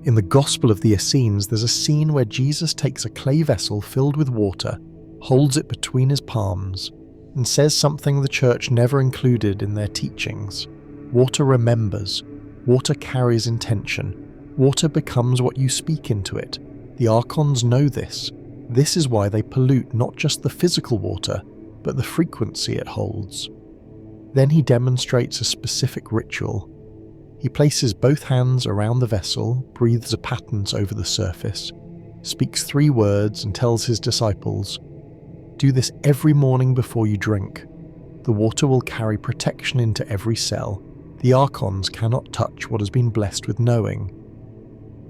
In the Gospel of the Essenes, there's a scene where Jesus takes a clay vessel filled with water, holds it between his palms, and says something the church never included in their teachings. Water remembers. Water carries intention. Water becomes what you speak into it. The Archons know this. This is why they pollute not just the physical water, but the frequency it holds. Then he demonstrates a specific ritual. He places both hands around the vessel, breathes a patent over the surface, speaks 3 words and tells his disciples, "Do this every morning before you drink. The water will carry protection into every cell. The Archons cannot touch what has been blessed with knowing."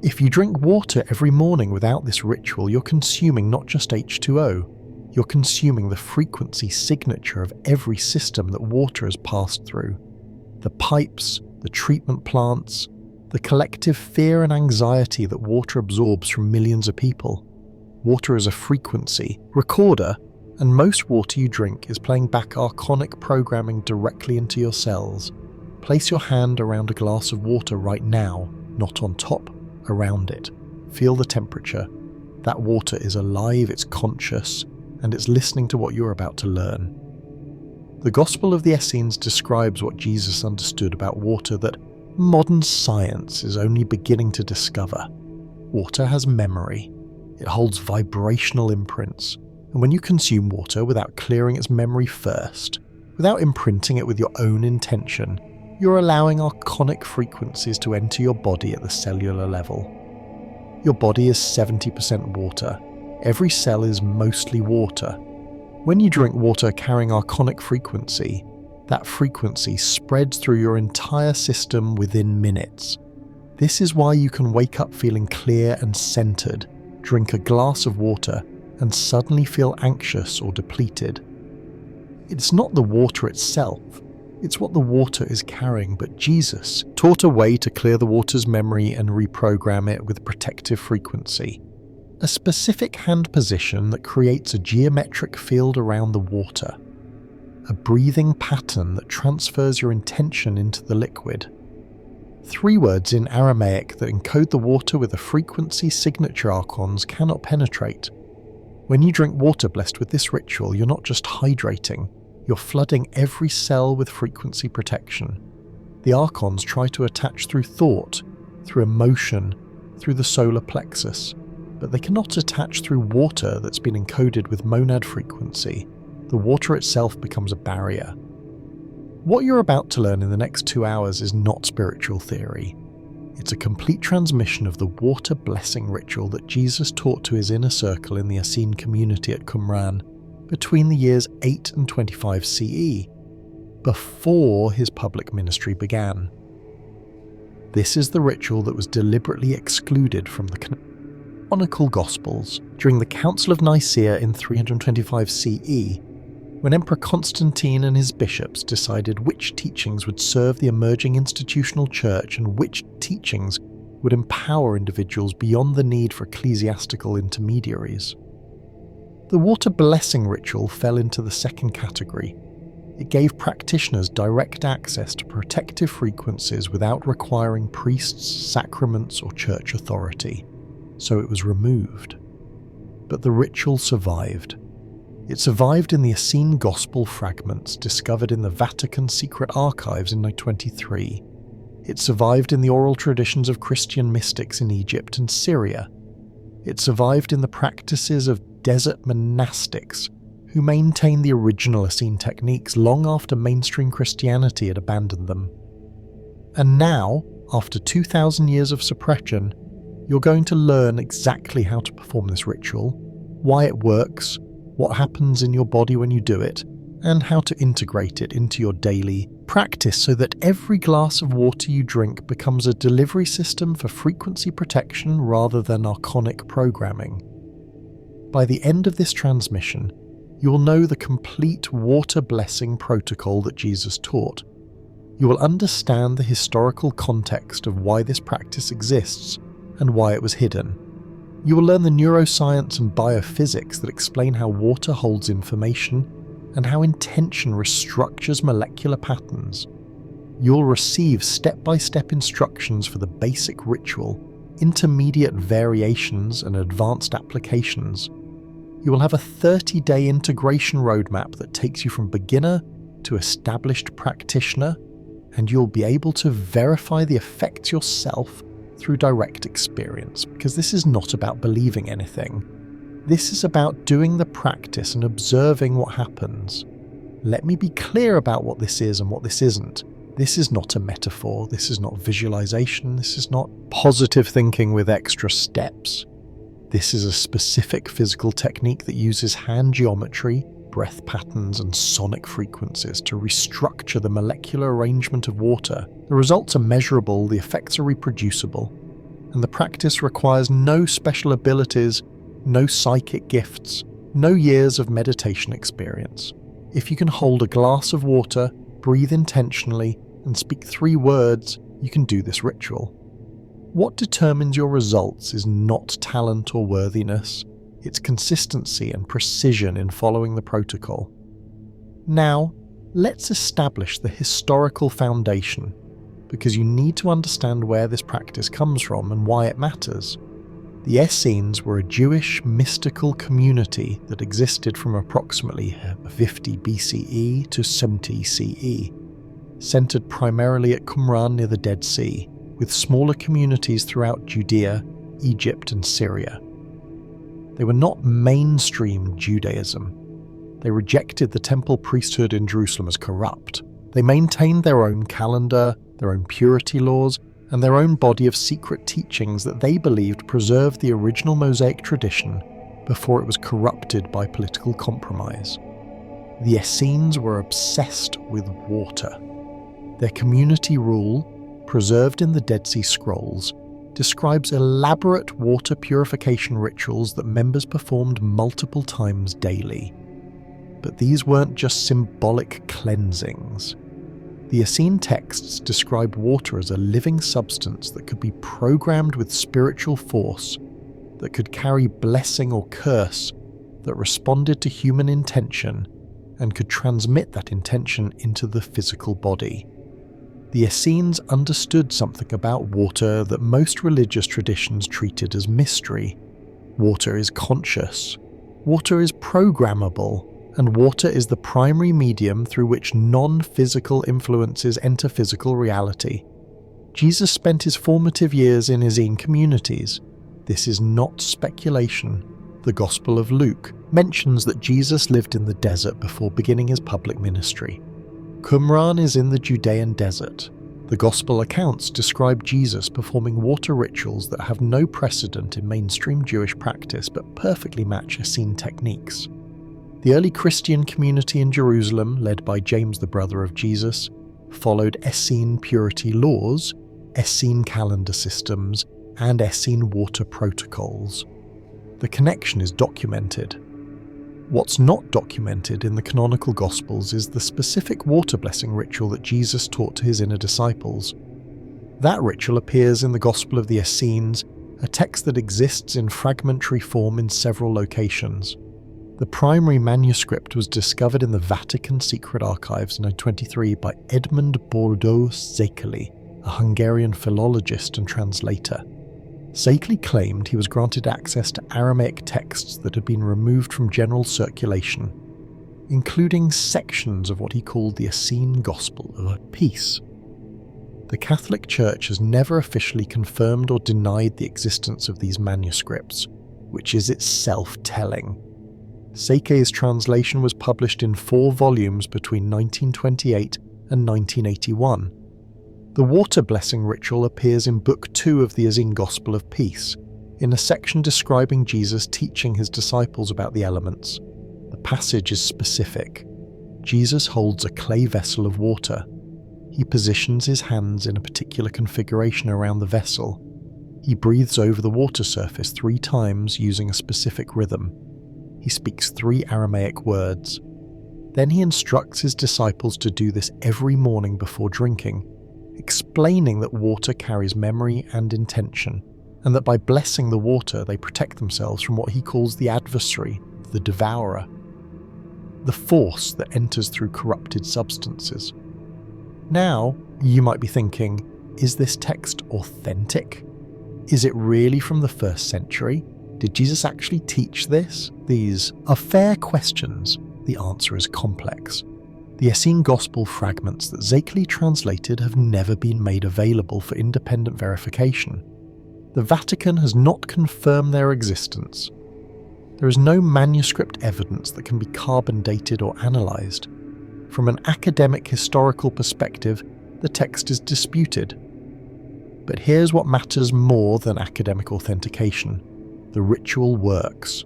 If you drink water every morning without this ritual, you're consuming not just H2O, you're consuming the frequency signature of every system that water has passed through. The pipes, the treatment plants, the collective fear and anxiety that water absorbs from millions of people. Water is a frequency recorder, and most water you drink is playing back archonic programming directly into your cells. Place your hand around a glass of water right now, not on top, around it. Feel the temperature. That water is alive, it's conscious, and it's listening to what you're about to learn. The Gospel of the Essenes describes what Jesus understood about water that modern science is only beginning to discover. Water has memory. It holds vibrational imprints, and when you consume water without clearing its memory first, without imprinting it with your own intention, you're allowing archonic frequencies to enter your body at the cellular level. Your body is 70% water. Every cell is mostly water. When you drink water carrying archonic frequency, that frequency spreads through your entire system within minutes. This is why you can wake up feeling clear and centered, drink a glass of water, and suddenly feel anxious or depleted. It's not the water itself, it's what the water is carrying, but Jesus taught a way to clear the water's memory and reprogram it with protective frequency. A specific hand position that creates a geometric field around the water. A breathing pattern that transfers your intention into the liquid. 3 words in Aramaic that encode the water with a frequency signature Archons cannot penetrate. When you drink water blessed with this ritual, you're not just hydrating, you're flooding every cell with frequency protection. The Archons try to attach through thought, through emotion, through the solar plexus, but they cannot attach through water that's been encoded with monad frequency. The water itself becomes a barrier. What you're about to learn in the next 2 hours is not spiritual theory. It's a complete transmission of the water blessing ritual that Jesus taught to his inner circle in the Essene community at Qumran between the years 8 and 25 CE, before his public ministry began. This is the ritual that was deliberately excluded from the canonical Gospels during the Council of Nicaea in 325 CE, when Emperor Constantine and his bishops decided which teachings would serve the emerging institutional church and which teachings would empower individuals beyond the need for ecclesiastical intermediaries. The water blessing ritual fell into the second category. It gave practitioners direct access to protective frequencies without requiring priests, sacraments, or church authority, so it was removed. But the ritual survived. It survived in the Essene Gospel fragments discovered in the Vatican secret archives in 1923. It survived in the oral traditions of Christian mystics in Egypt and Syria. It survived in the practices of desert monastics who maintained the original Essene techniques long after mainstream Christianity had abandoned them. And now, after 2,000 years of suppression, you're going to learn exactly how to perform this ritual, why it works, what happens in your body when you do it, and how to integrate it into your daily practice so that every glass of water you drink becomes a delivery system for frequency protection rather than archonic programming. By the end of this transmission, you will know the complete water blessing protocol that Jesus taught. You will understand the historical context of why this practice exists and why it was hidden. You will learn the neuroscience and biophysics that explain how water holds information and how intention restructures molecular patterns. You'll receive step-by-step instructions for the basic ritual intermediate variations and advanced applications. You will have a 30-day integration roadmap that takes you from beginner to established practitioner, and you'll be able to verify the effects yourself through direct experience, because this is not about believing anything. This is about doing the practice and observing what happens. Let me be clear about what this is and what this isn't. This is not a metaphor, this is not visualization, this is not positive thinking with extra steps. This is a specific physical technique that uses hand geometry, breath patterns, and sonic frequencies to restructure the molecular arrangement of water. The results are measurable, the effects are reproducible, and the practice requires no special abilities, no psychic gifts, no years of meditation experience. If you can hold a glass of water, breathe intentionally, and speak 3 words, you can do this ritual. What determines your results is not talent or worthiness, it's consistency and precision in following the protocol. Now, let's establish the historical foundation, because you need to understand where this practice comes from and why it matters. The Essenes were a Jewish mystical community that existed from approximately 50 BCE to 70 CE, centered primarily at Qumran near the Dead Sea, with smaller communities throughout Judea, Egypt, and Syria. They were not mainstream Judaism. They rejected the temple priesthood in Jerusalem as corrupt. They maintained their own calendar, their own purity laws, and their own body of secret teachings that they believed preserved the original Mosaic tradition before it was corrupted by political compromise. The Essenes were obsessed with water. Their community rule, preserved in the Dead Sea Scrolls, describes elaborate water purification rituals that members performed multiple times daily. But these weren't just symbolic cleansings. The Essene texts described water as a living substance that could be programmed with spiritual force, that could carry blessing or curse, that responded to human intention, and could transmit that intention into the physical body. The Essenes understood something about water that most religious traditions treated as mystery. Water is conscious, water is programmable, and water is the primary medium through which non-physical influences enter physical reality. Jesus spent his formative years in Essene communities. This is not speculation. The Gospel of Luke mentions that Jesus lived in the desert before beginning his public ministry. Qumran is in the Judean desert. The Gospel accounts describe Jesus performing water rituals that have no precedent in mainstream Jewish practice but perfectly match Essene techniques. The early Christian community in Jerusalem, led by James the brother of Jesus, followed Essene purity laws, Essene calendar systems, and Essene water protocols. The connection is documented. What's not documented in the canonical Gospels is the specific water blessing ritual that Jesus taught to his inner disciples. That ritual appears in the Gospel of the Essenes, a text that exists in fragmentary form in several locations. The primary manuscript was discovered in the Vatican Secret Archives in 1923 by Edmund Bordeaux Székely, a Hungarian philologist and translator. Székely claimed he was granted access to Aramaic texts that had been removed from general circulation, including sections of what he called the Essene Gospel of Peace. The Catholic Church has never officially confirmed or denied the existence of these manuscripts, which is itself telling. Székely's translation was published in 4 volumes between 1928 and 1981. The water blessing ritual appears in Book 2 of the Essene Gospel of Peace, in a section describing Jesus teaching his disciples about the elements. The passage is specific. Jesus holds a clay vessel of water. He positions his hands in a particular configuration around the vessel. He breathes over the water surface 3 times using a specific rhythm. He speaks 3 Aramaic words. Then he instructs his disciples to do this every morning before drinking, explaining that water carries memory and intention, and that by blessing the water they protect themselves from what he calls the adversary, the devourer, the force that enters through corrupted substances. Now, you might be thinking, is this text authentic? Is it really from the 1st century? Did Jesus actually teach this? These are fair questions. The answer is complex. The Essene Gospel fragments that Zechariah translated have never been made available for independent verification. The Vatican has not confirmed their existence. There is no manuscript evidence that can be carbon dated or analysed. From an academic historical perspective, the text is disputed. But here's what matters more than academic authentication. The ritual works.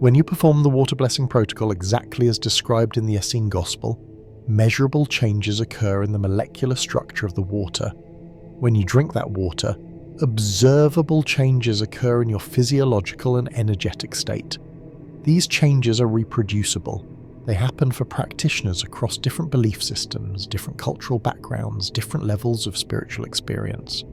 When you perform the water blessing protocol exactly as described in the Essene Gospel, measurable changes occur in the molecular structure of the water. When you drink that water, observable changes occur in your physiological and energetic state. These changes are reproducible. They happen for practitioners across different belief systems, different cultural backgrounds, different levels of spiritual experience.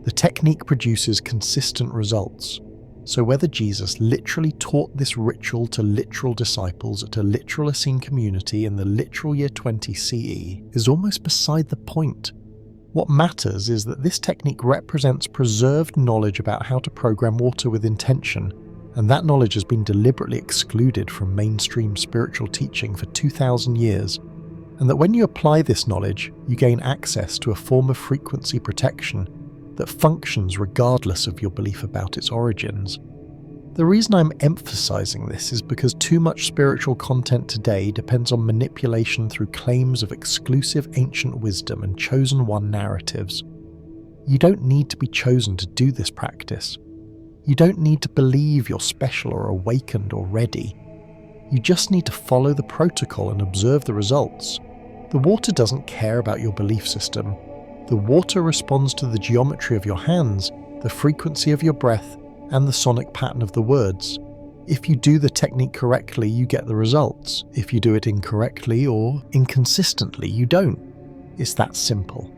The technique produces consistent results. So whether Jesus literally taught this ritual to literal disciples at a literal Essene community in the literal year 20 CE is almost beside the point. What matters is that this technique represents preserved knowledge about how to program water with intention, and that knowledge has been deliberately excluded from mainstream spiritual teaching for 2,000 years, and that when you apply this knowledge, you gain access to a form of frequency protection that functions regardless of your belief about its origins. The reason I'm emphasizing this is because too much spiritual content today depends on manipulation through claims of exclusive ancient wisdom and chosen one narratives. You don't need to be chosen to do this practice. You don't need to believe you're special or awakened or ready. You just need to follow the protocol and observe the results. The water doesn't care about your belief system. The water responds to the geometry of your hands, the frequency of your breath, and the sonic pattern of the words. If you do the technique correctly, you get the results. If you do it incorrectly or inconsistently, you don't. It's that simple.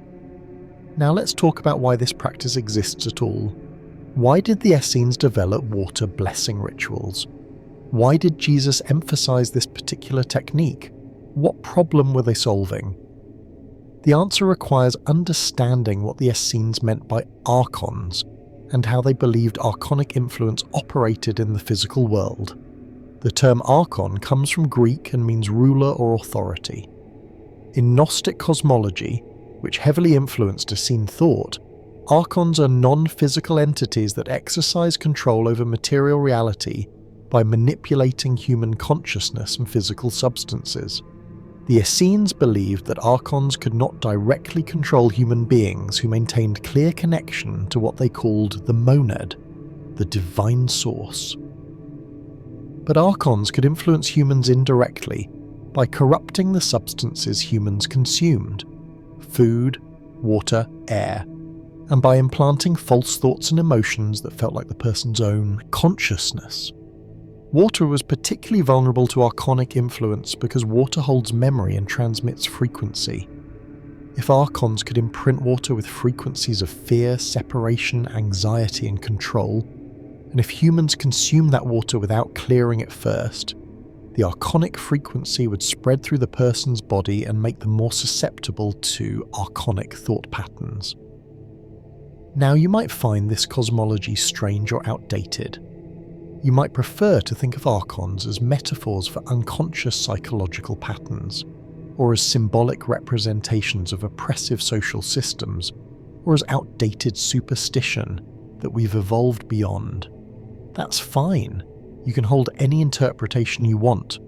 Now let's talk about why this practice exists at all. Why did the Essenes develop water blessing rituals? Why did Jesus emphasize this particular technique? What problem were they solving? The answer requires understanding what the Essenes meant by Archons and how they believed archonic influence operated in the physical world. The term Archon comes from Greek and means ruler or authority. In Gnostic cosmology, which heavily influenced Essene thought, Archons are non-physical entities that exercise control over material reality by manipulating human consciousness and physical substances. The Essenes believed that Archons could not directly control human beings who maintained clear connection to what they called the monad, the divine source. But Archons could influence humans indirectly by corrupting the substances humans consumed, food, water, air, and by implanting false thoughts and emotions that felt like the person's own consciousness. Water was particularly vulnerable to archonic influence because water holds memory and transmits frequency. If Archons could imprint water with frequencies of fear, separation, anxiety, and control, and if humans consume that water without clearing it first, the archonic frequency would spread through the person's body and make them more susceptible to archonic thought patterns. Now, you might find this cosmology strange or outdated. You might prefer to think of Archons as metaphors for unconscious psychological patterns, or as symbolic representations of oppressive social systems, or as outdated superstition that we've evolved beyond. That's fine. You can hold any interpretation you want,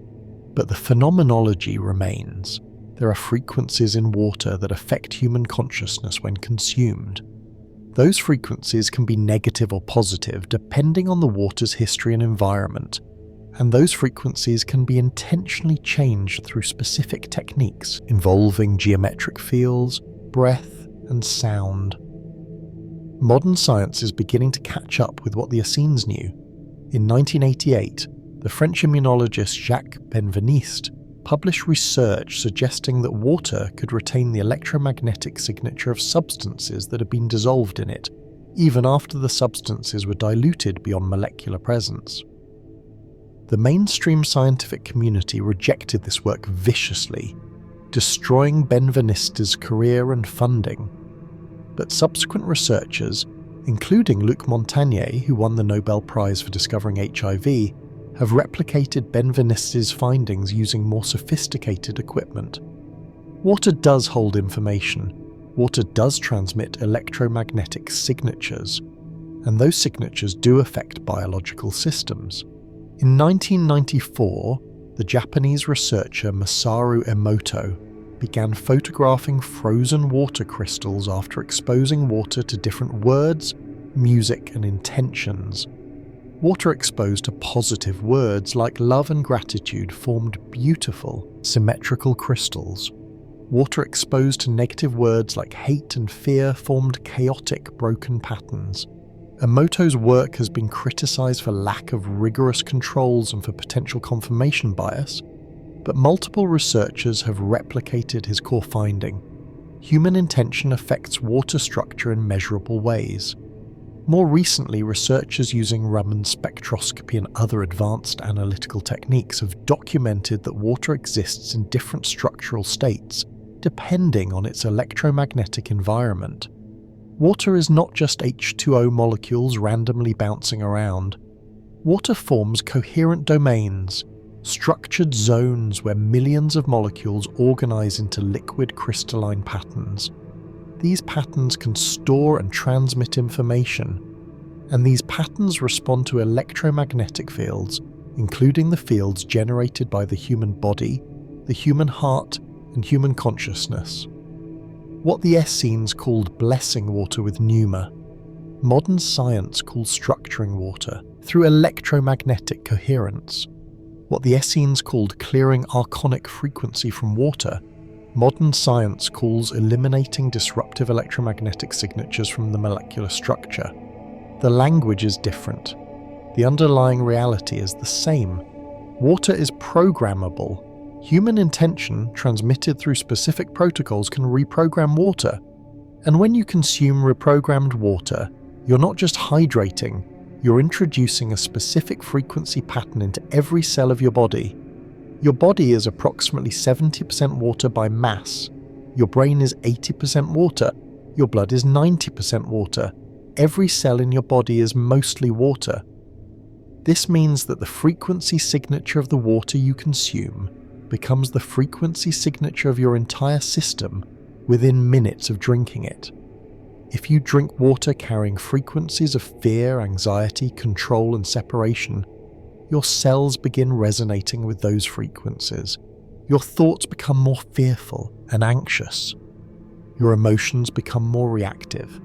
but the phenomenology remains. There are frequencies in water that affect human consciousness when consumed. Those frequencies can be negative or positive depending on the water's history and environment, and those frequencies can be intentionally changed through specific techniques involving geometric fields, breath, and sound. Modern science is beginning to catch up with what the Essenes knew. In 1988, the French immunologist Jacques Benveniste published research suggesting that water could retain the electromagnetic signature of substances that had been dissolved in it, even after the substances were diluted beyond molecular presence. The mainstream scientific community rejected this work viciously, destroying Benveniste's career and funding. But subsequent researchers, including Luc Montagnier, who won the Nobel Prize for discovering HIV, have replicated Benveniste's findings using more sophisticated equipment. Water does hold information. Water does transmit electromagnetic signatures, and those signatures do affect biological systems. In 1994, the Japanese researcher Masaru Emoto began photographing frozen water crystals after exposing water to different words, music, and intentions. Water exposed to positive words like love and gratitude formed beautiful, symmetrical crystals. Water exposed to negative words like hate and fear formed chaotic, broken patterns. Emoto's work has been criticized for lack of rigorous controls and for potential confirmation bias, but multiple researchers have replicated his core finding. Human intention affects water structure in measurable ways. More recently, researchers using Raman spectroscopy and other advanced analytical techniques have documented that water exists in different structural states, depending on its electromagnetic environment. Water is not just H2O molecules randomly bouncing around. Water forms coherent domains, structured zones where millions of molecules organize into liquid crystalline patterns. These patterns can store and transmit information, and these patterns respond to electromagnetic fields, including the fields generated by the human body, the human heart, and human consciousness. What the Essenes called blessing water with pneuma, modern science calls structuring water through electromagnetic coherence. What the Essenes called clearing archonic frequency from water, modern science calls eliminating disruptive electromagnetic signatures from the molecular structure. The language is different. The underlying reality is the same. Water is programmable. Human intention, transmitted through specific protocols, can reprogram water. And when you consume reprogrammed water, you're not just hydrating, you're introducing a specific frequency pattern into every cell of your body. Your body is approximately 70% water by mass. Your brain is 80% water. Your blood is 90% water. Every cell in your body is mostly water. This means that the frequency signature of the water you consume becomes the frequency signature of your entire system within minutes of drinking it. If you drink water carrying frequencies of fear, anxiety, control, and separation, your cells begin resonating with those frequencies. Your thoughts become more fearful and anxious. Your emotions become more reactive.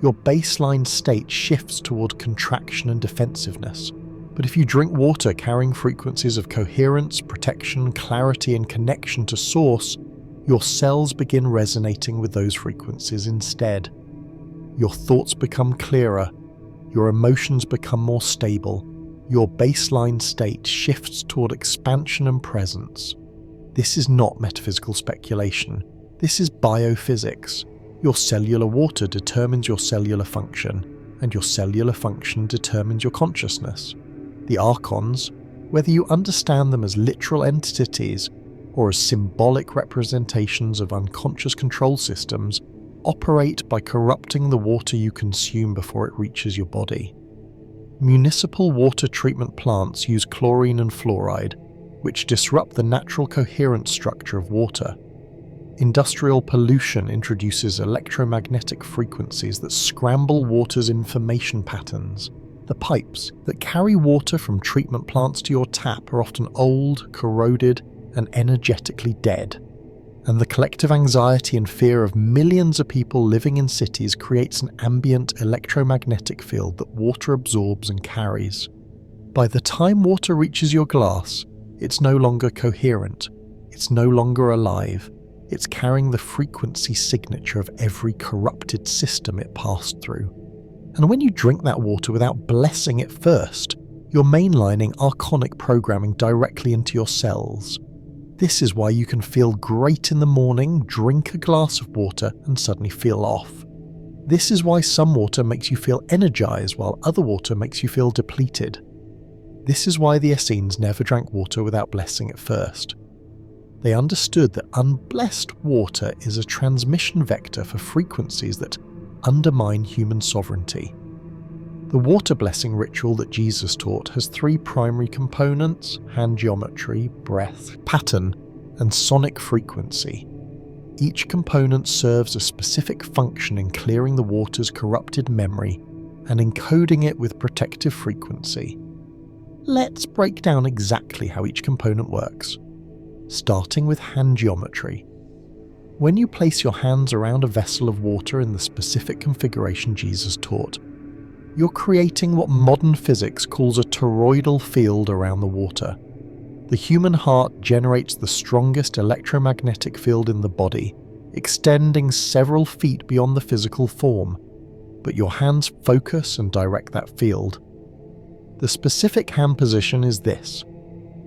Your baseline state shifts toward contraction and defensiveness. But if you drink water carrying frequencies of coherence, protection, clarity, and connection to source, your cells begin resonating with those frequencies instead. Your thoughts become clearer, your emotions become more stable, your baseline state shifts toward expansion and presence. This is not metaphysical speculation. This is biophysics. Your cellular water determines your cellular function, and your cellular function determines your consciousness. The Archons, whether you understand them as literal entities or as symbolic representations of unconscious control systems, operate by corrupting the water you consume before it reaches your body. Municipal water treatment plants use chlorine and fluoride, which disrupt the natural coherent structure of water. Industrial pollution introduces electromagnetic frequencies that scramble water's information patterns. The pipes that carry water from treatment plants to your tap are often old, corroded, and energetically dead. And the collective anxiety and fear of millions of people living in cities creates an ambient electromagnetic field that water absorbs and carries. By the time water reaches your glass, it's no longer coherent, it's no longer alive, it's carrying the frequency signature of every corrupted system it passed through. And when you drink that water without blessing it first, you're mainlining archonic programming directly into your cells. This is why you can feel great in the morning, drink a glass of water, and suddenly feel off. This is why some water makes you feel energized while other water makes you feel depleted. This is why the Essenes never drank water without blessing it first. They understood that unblessed water is a transmission vector for frequencies that undermine human sovereignty. The water blessing ritual that Jesus taught has three primary components: hand geometry, breath, pattern, and sonic frequency. Each component serves a specific function in clearing the water's corrupted memory and encoding it with protective frequency. Let's break down exactly how each component works, starting with hand geometry. When you place your hands around a vessel of water in the specific configuration Jesus taught, you're creating what modern physics calls a toroidal field around the water. The human heart generates the strongest electromagnetic field in the body, extending several feet beyond the physical form, but your hands focus and direct that field. The specific hand position is this.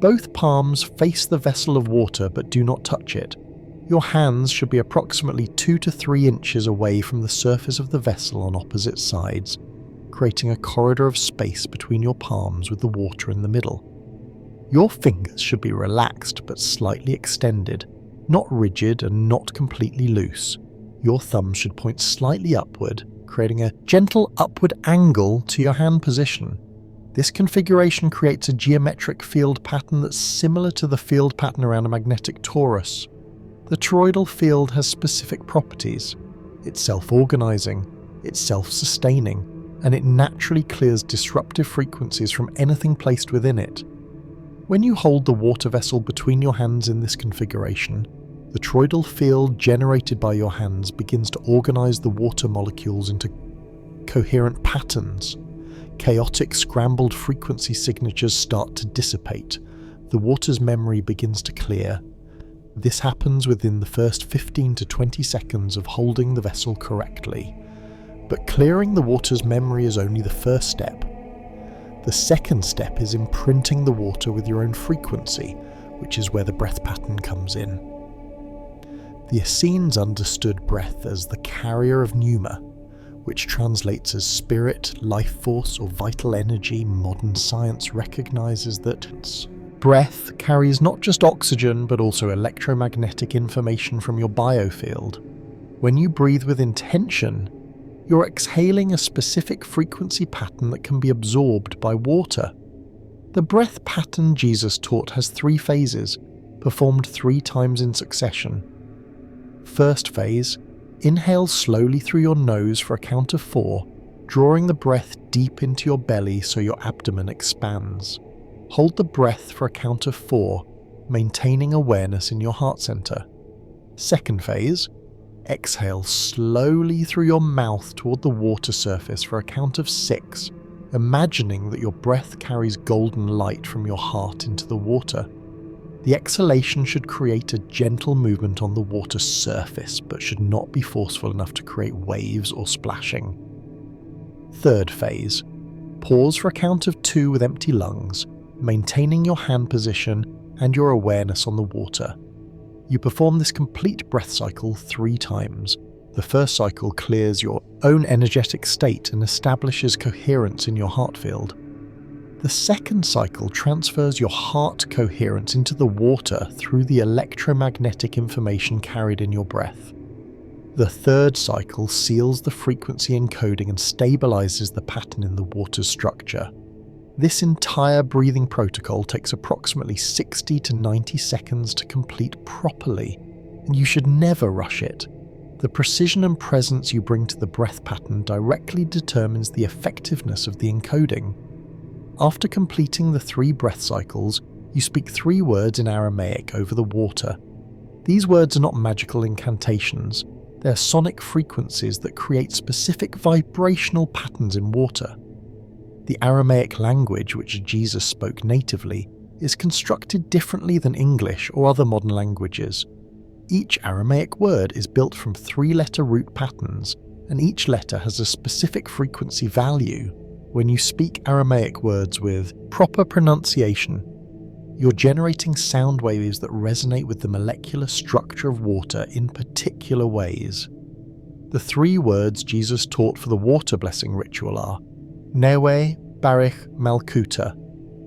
Both palms face the vessel of water but do not touch it. Your hands should be approximately 2 to 3 inches away from the surface of the vessel on opposite sides, creating a corridor of space between your palms with the water in the middle. Your fingers should be relaxed but slightly extended, not rigid and not completely loose. Your thumbs should point slightly upward, creating a gentle upward angle to your hand position. This configuration creates a geometric field pattern that's similar to the field pattern around a magnetic torus. The toroidal field has specific properties. It's self-organizing, it's self-sustaining, and it naturally clears disruptive frequencies from anything placed within it. When you hold the water vessel between your hands in this configuration, the toroidal field generated by your hands begins to organize the water molecules into coherent patterns. Chaotic, scrambled frequency signatures start to dissipate. The water's memory begins to clear. This happens within the first 15 to 20 seconds of holding the vessel correctly. But clearing the water's memory is only the first step. The second step is imprinting the water with your own frequency, which is where the breath pattern comes in. The Essenes understood breath as the carrier of pneuma, which translates as spirit, life force, or vital energy. Modern science recognizes that breath carries not just oxygen but also electromagnetic information from your biofield. When you breathe with intention, you're exhaling a specific frequency pattern that can be absorbed by water. The breath pattern Jesus taught has 3 phases, performed 3 times in succession. First phase, inhale slowly through your nose for a count of 4, drawing the breath deep into your belly so your abdomen expands. Hold the breath for a count of 4, maintaining awareness in your heart center. Second phase, exhale slowly through your mouth toward the water surface for a count of 6, imagining that your breath carries golden light from your heart into the water. The exhalation should create a gentle movement on the water surface, but should not be forceful enough to create waves or splashing. Third phase, pause for a count of 2 with empty lungs, maintaining your hand position and your awareness on the water. You perform this complete breath cycle 3 times. The first cycle clears your own energetic state and establishes coherence in your heart field. The second cycle transfers your heart coherence into the water through the electromagnetic information carried in your breath. The third cycle seals the frequency encoding and stabilizes the pattern in the water's structure. This entire breathing protocol takes approximately 60 to 90 seconds to complete properly, and you should never rush it. The precision and presence you bring to the breath pattern directly determines the effectiveness of the encoding. After completing the 3 breath cycles, you speak 3 words in Aramaic over the water. These words are not magical incantations, they're sonic frequencies that create specific vibrational patterns in water. The Aramaic language, which Jesus spoke natively, is constructed differently than English or other modern languages. Each Aramaic word is built from 3-letter root patterns, and each letter has a specific frequency value. When you speak Aramaic words with proper pronunciation, you're generating sound waves that resonate with the molecular structure of water in particular ways. The 3 words Jesus taught for the water blessing ritual are Newe, Barich, Malkuta.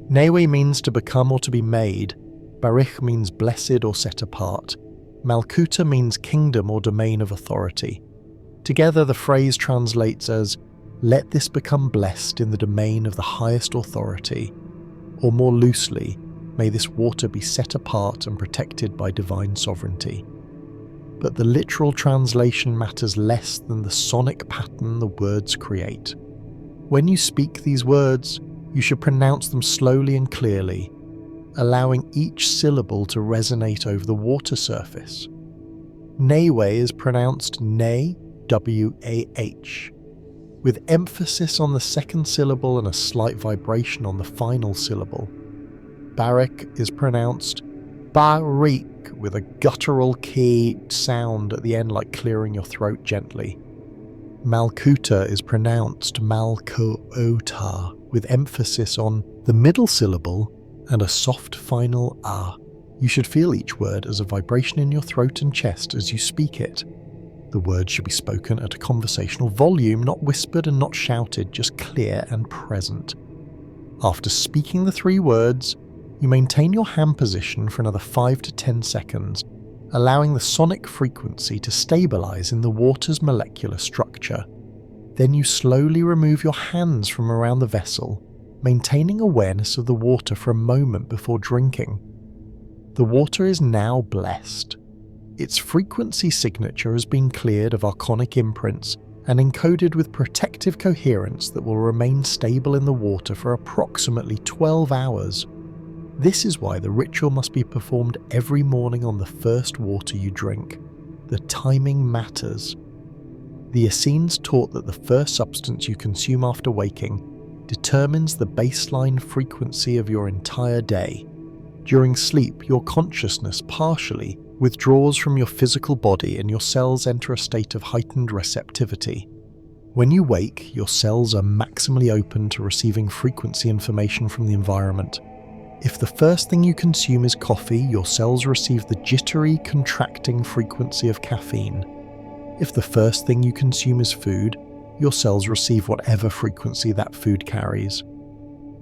Newe means to become or to be made. Barich means blessed or set apart. Malkuta means kingdom or domain of authority. Together, the phrase translates as, "Let this become blessed in the domain of the highest authority," or more loosely, "May this water be set apart and protected by divine sovereignty." But the literal translation matters less than the sonic pattern the words create. When you speak these words, you should pronounce them slowly and clearly, allowing each syllable to resonate over the water surface. Nehweh is pronounced Neh, W-A-H, with emphasis on the second syllable and a slight vibration on the final syllable. Barak is pronounced Barik, with a guttural key sound at the end like clearing your throat gently. Malkuta is pronounced Malkuota, with emphasis on the middle syllable and a soft final ah. You should feel each word as a vibration in your throat and chest as you speak it. The words should be spoken at a conversational volume, not whispered and not shouted, just clear and present. After speaking the 3 words, you maintain your hand position for another 5 to 10 seconds, allowing the sonic frequency to stabilize in the water's molecular structure. Then you slowly remove your hands from around the vessel, maintaining awareness of the water for a moment before drinking. The water is now blessed. Its frequency signature has been cleared of archonic imprints and encoded with protective coherence that will remain stable in the water for approximately 12 hours. This is why the ritual must be performed every morning on the first water you drink. The timing matters. The Essenes taught that the first substance you consume after waking determines the baseline frequency of your entire day. During sleep, your consciousness partially withdraws from your physical body and your cells enter a state of heightened receptivity. When you wake, your cells are maximally open to receiving frequency information from the environment. If the first thing you consume is coffee, your cells receive the jittery, contracting frequency of caffeine. If the first thing you consume is food, your cells receive whatever frequency that food carries.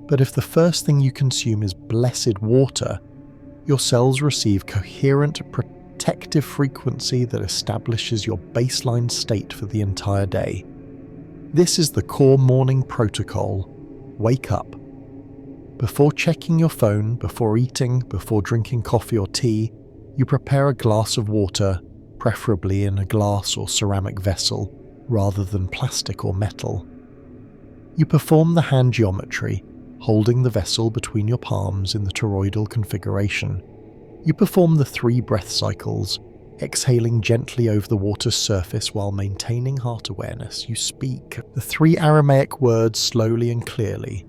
But if the first thing you consume is blessed water, your cells receive coherent, protective frequency that establishes your baseline state for the entire day. This is the core morning protocol. Wake up. Before checking your phone, before eating, before drinking coffee or tea, you prepare a glass of water, preferably in a glass or ceramic vessel, rather than plastic or metal. You perform the hand geometry, holding the vessel between your palms in the toroidal configuration. You perform the 3 breath cycles, exhaling gently over the water's surface while maintaining heart awareness. You speak the 3 Aramaic words slowly and clearly.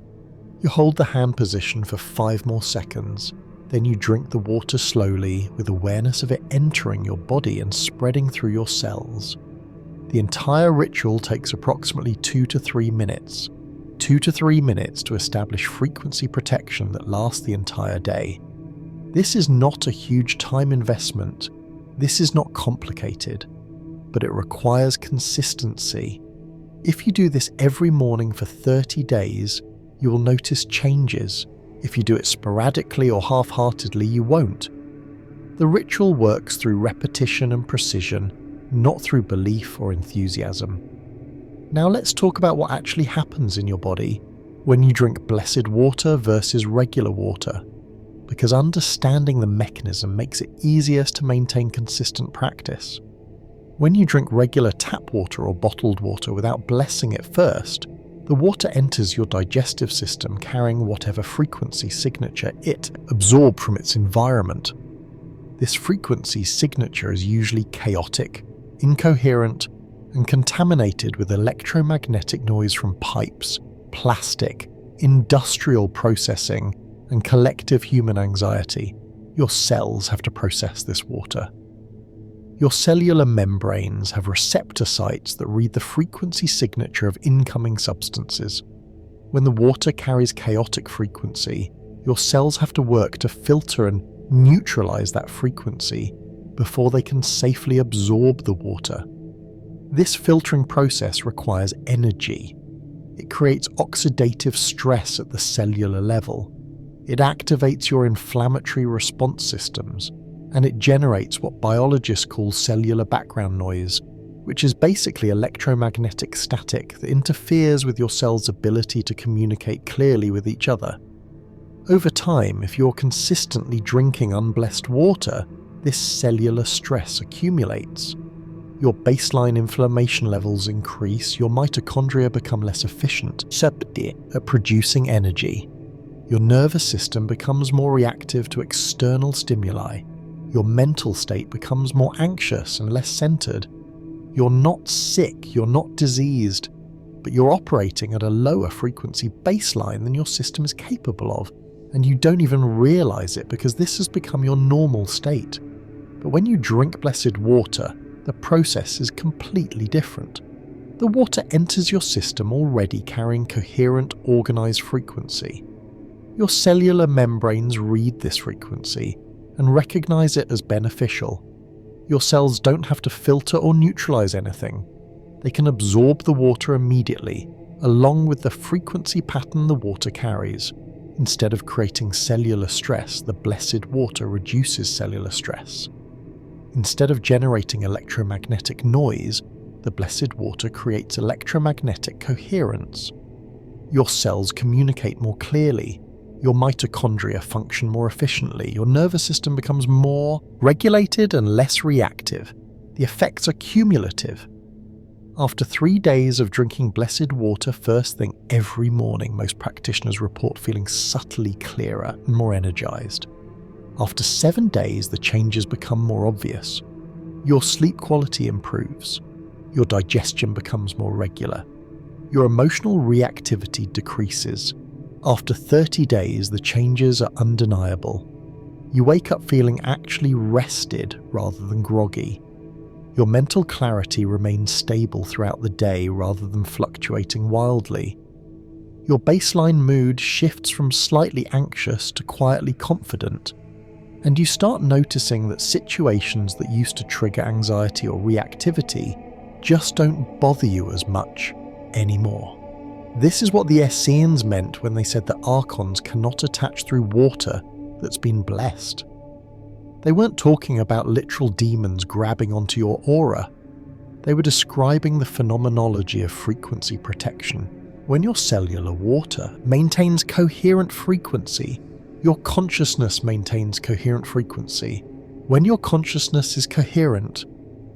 You hold the hand position for 5 more seconds, then you drink the water slowly with awareness of it entering your body and spreading through your cells. The entire ritual takes approximately 2 to 3 minutes. 2 to 3 minutes to establish frequency protection that lasts the entire day. This is not a huge time investment. This is not complicated, but it requires consistency. If you do this every morning for 30 days, you will notice changes. If you do it sporadically or half-heartedly, you won't. The ritual works through repetition and precision, not through belief or enthusiasm. Now let's talk about what actually happens in your body when you drink blessed water versus regular water, because understanding the mechanism makes it easiest to maintain consistent practice. When you drink regular tap water or bottled water without blessing it first, the water enters your digestive system carrying whatever frequency signature it absorbed from its environment. This frequency signature is usually chaotic, incoherent, and contaminated with electromagnetic noise from pipes, plastic, industrial processing, and collective human anxiety. Your cells have to process this water. Your cellular membranes have receptor sites that read the frequency signature of incoming substances. When the water carries chaotic frequency, your cells have to work to filter and neutralize that frequency before they can safely absorb the water. This filtering process requires energy. It creates oxidative stress at the cellular level. It activates your inflammatory response systems, and it generates what biologists call cellular background noise, which is basically electromagnetic static that interferes with your cell's ability to communicate clearly with each other. Over time, if you're consistently drinking unblessed water, this cellular stress accumulates. Your baseline inflammation levels increase, your mitochondria become less efficient at producing energy. Your nervous system becomes more reactive to external stimuli. Your mental state becomes more anxious and less centered. You're not sick, you're not diseased, but you're operating at a lower frequency baseline than your system is capable of, and you don't even realize it because this has become your normal state. But when you drink blessed water, the process is completely different. The water enters your system already carrying coherent, organized frequency. Your cellular membranes read this frequency and recognize it as beneficial. Your cells don't have to filter or neutralize anything. They can absorb the water immediately, along with the frequency pattern the water carries. Instead of creating cellular stress, the blessed water reduces cellular stress. Instead of generating electromagnetic noise, the blessed water creates electromagnetic coherence. Your cells communicate more clearly. Your mitochondria function more efficiently. Your nervous system becomes more regulated and less reactive. The effects are cumulative. After 3 days of drinking blessed water first thing every morning, most practitioners report feeling subtly clearer and more energized. After 7 days, the changes become more obvious. Your sleep quality improves. Your digestion becomes more regular. Your emotional reactivity decreases. After 30 days, the changes are undeniable. You wake up feeling actually rested rather than groggy. Your mental clarity remains stable throughout the day rather than fluctuating wildly. Your baseline mood shifts from slightly anxious to quietly confident, and you start noticing that situations that used to trigger anxiety or reactivity just don't bother you as much anymore. This is what the Essenes meant when they said that Archons cannot attach through water that's been blessed. They weren't talking about literal demons grabbing onto your aura. They were describing the phenomenology of frequency protection. When your cellular water maintains coherent frequency, your consciousness maintains coherent frequency. When your consciousness is coherent,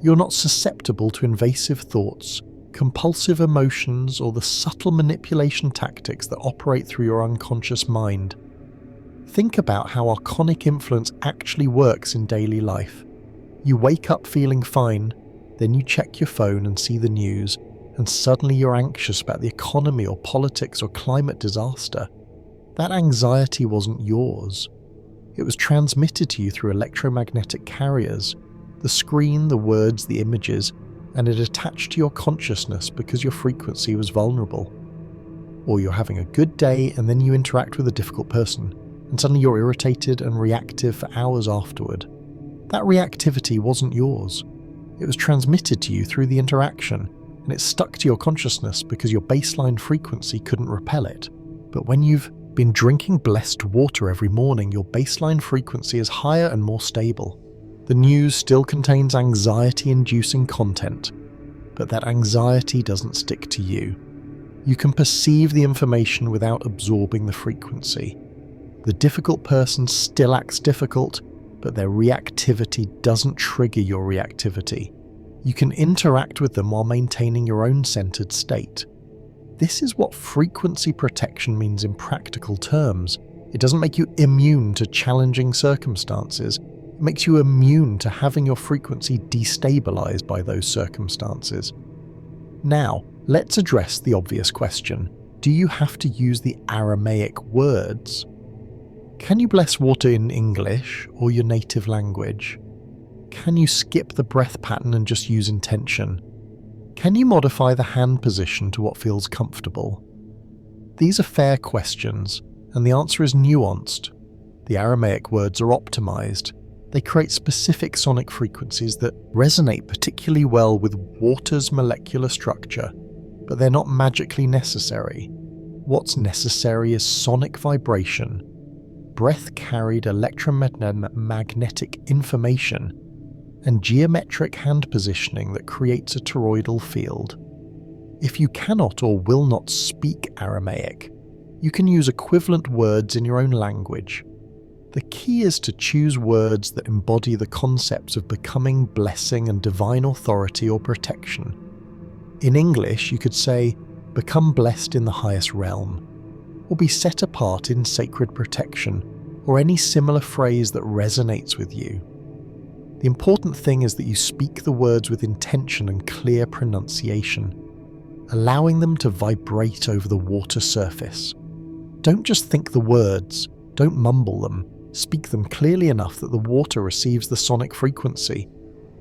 you're not susceptible to invasive thoughts, compulsive emotions, or the subtle manipulation tactics that operate through your unconscious mind. Think about how archonic influence actually works in daily life. You wake up feeling fine, then you check your phone and see the news, and suddenly you're anxious about the economy or politics or climate disaster. That anxiety wasn't yours. It was transmitted to you through electromagnetic carriers, the screen, the words, the images, and it attached to your consciousness because your frequency was vulnerable. Or you're having a good day and then you interact with a difficult person, and suddenly you're irritated and reactive for hours afterward. That reactivity wasn't yours. It was transmitted to you through the interaction, and it stuck to your consciousness because your baseline frequency couldn't repel it. But when you've been drinking blessed water every morning, your baseline frequency is higher and more stable. The news still contains anxiety-inducing content, but that anxiety doesn't stick to you. You can perceive the information without absorbing the frequency. The difficult person still acts difficult, but their reactivity doesn't trigger your reactivity. You can interact with them while maintaining your own centered state. This is what frequency protection means in practical terms. It doesn't make you immune to challenging circumstances. It makes you immune to having your frequency destabilized by those circumstances. Now, let's address the obvious question. Do you have to use the Aramaic words? Can you bless water in English or your native language? Can you skip the breath pattern and just use intention? Can you modify the hand position to what feels comfortable? These are fair questions, and the answer is nuanced. The Aramaic words are optimized. They create specific sonic frequencies that resonate particularly well with water's molecular structure, but they're not magically necessary. What's necessary is sonic vibration, breath-carried electromagnetic information, and geometric hand positioning that creates a toroidal field. If you cannot or will not speak Aramaic, you can use equivalent words in your own language. The key is to choose words that embody the concepts of becoming, blessing, and divine authority or protection. In English, you could say, "Become blessed in the highest realm," or "Be set apart in sacred protection," or any similar phrase that resonates with you. The important thing is that you speak the words with intention and clear pronunciation, allowing them to vibrate over the water surface. Don't just think the words, don't mumble them, speak them clearly enough that the water receives the sonic frequency.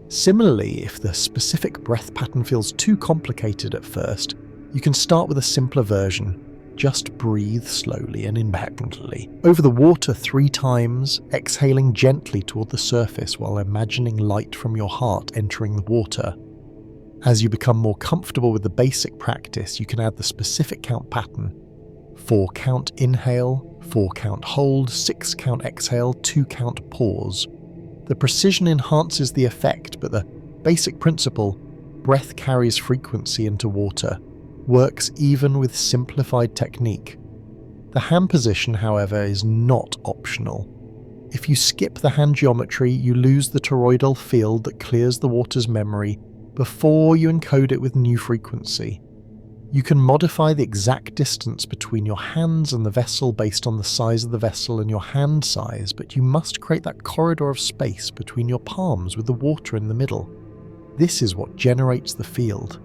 Similarly, if the specific breath pattern feels too complicated at first, you can start with a simpler version. Just breathe slowly and impeccably over the water 3 times, exhaling gently toward the surface while imagining light from your heart entering the water. As you become more comfortable with the basic practice, you can add the specific count pattern. 4 count inhale, 4 count hold, 6 count exhale, 2 count pause. The precision enhances the effect, but the basic principle, breath carries frequency into water, works even with simplified technique. The hand position, however, is not optional. If you skip the hand geometry, you lose the toroidal field that clears the water's memory before you encode it with new frequency. You can modify the exact distance between your hands and the vessel based on the size of the vessel and your hand size, but you must create that corridor of space between your palms with the water in the middle. This is what generates the field.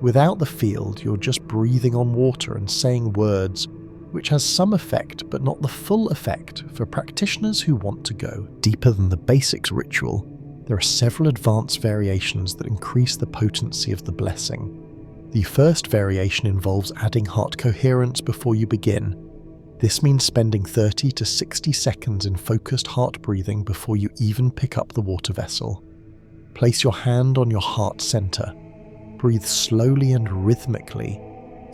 Without the field, you're just breathing on water and saying words, which has some effect but not the full effect. For practitioners who want to go deeper than the basics ritual, there are several advanced variations that increase the potency of the blessing. The first variation involves adding heart coherence before you begin. This means spending 30 to 60 seconds in focused heart breathing before you even pick up the water vessel. Place your hand on your heart center. Breathe slowly and rhythmically,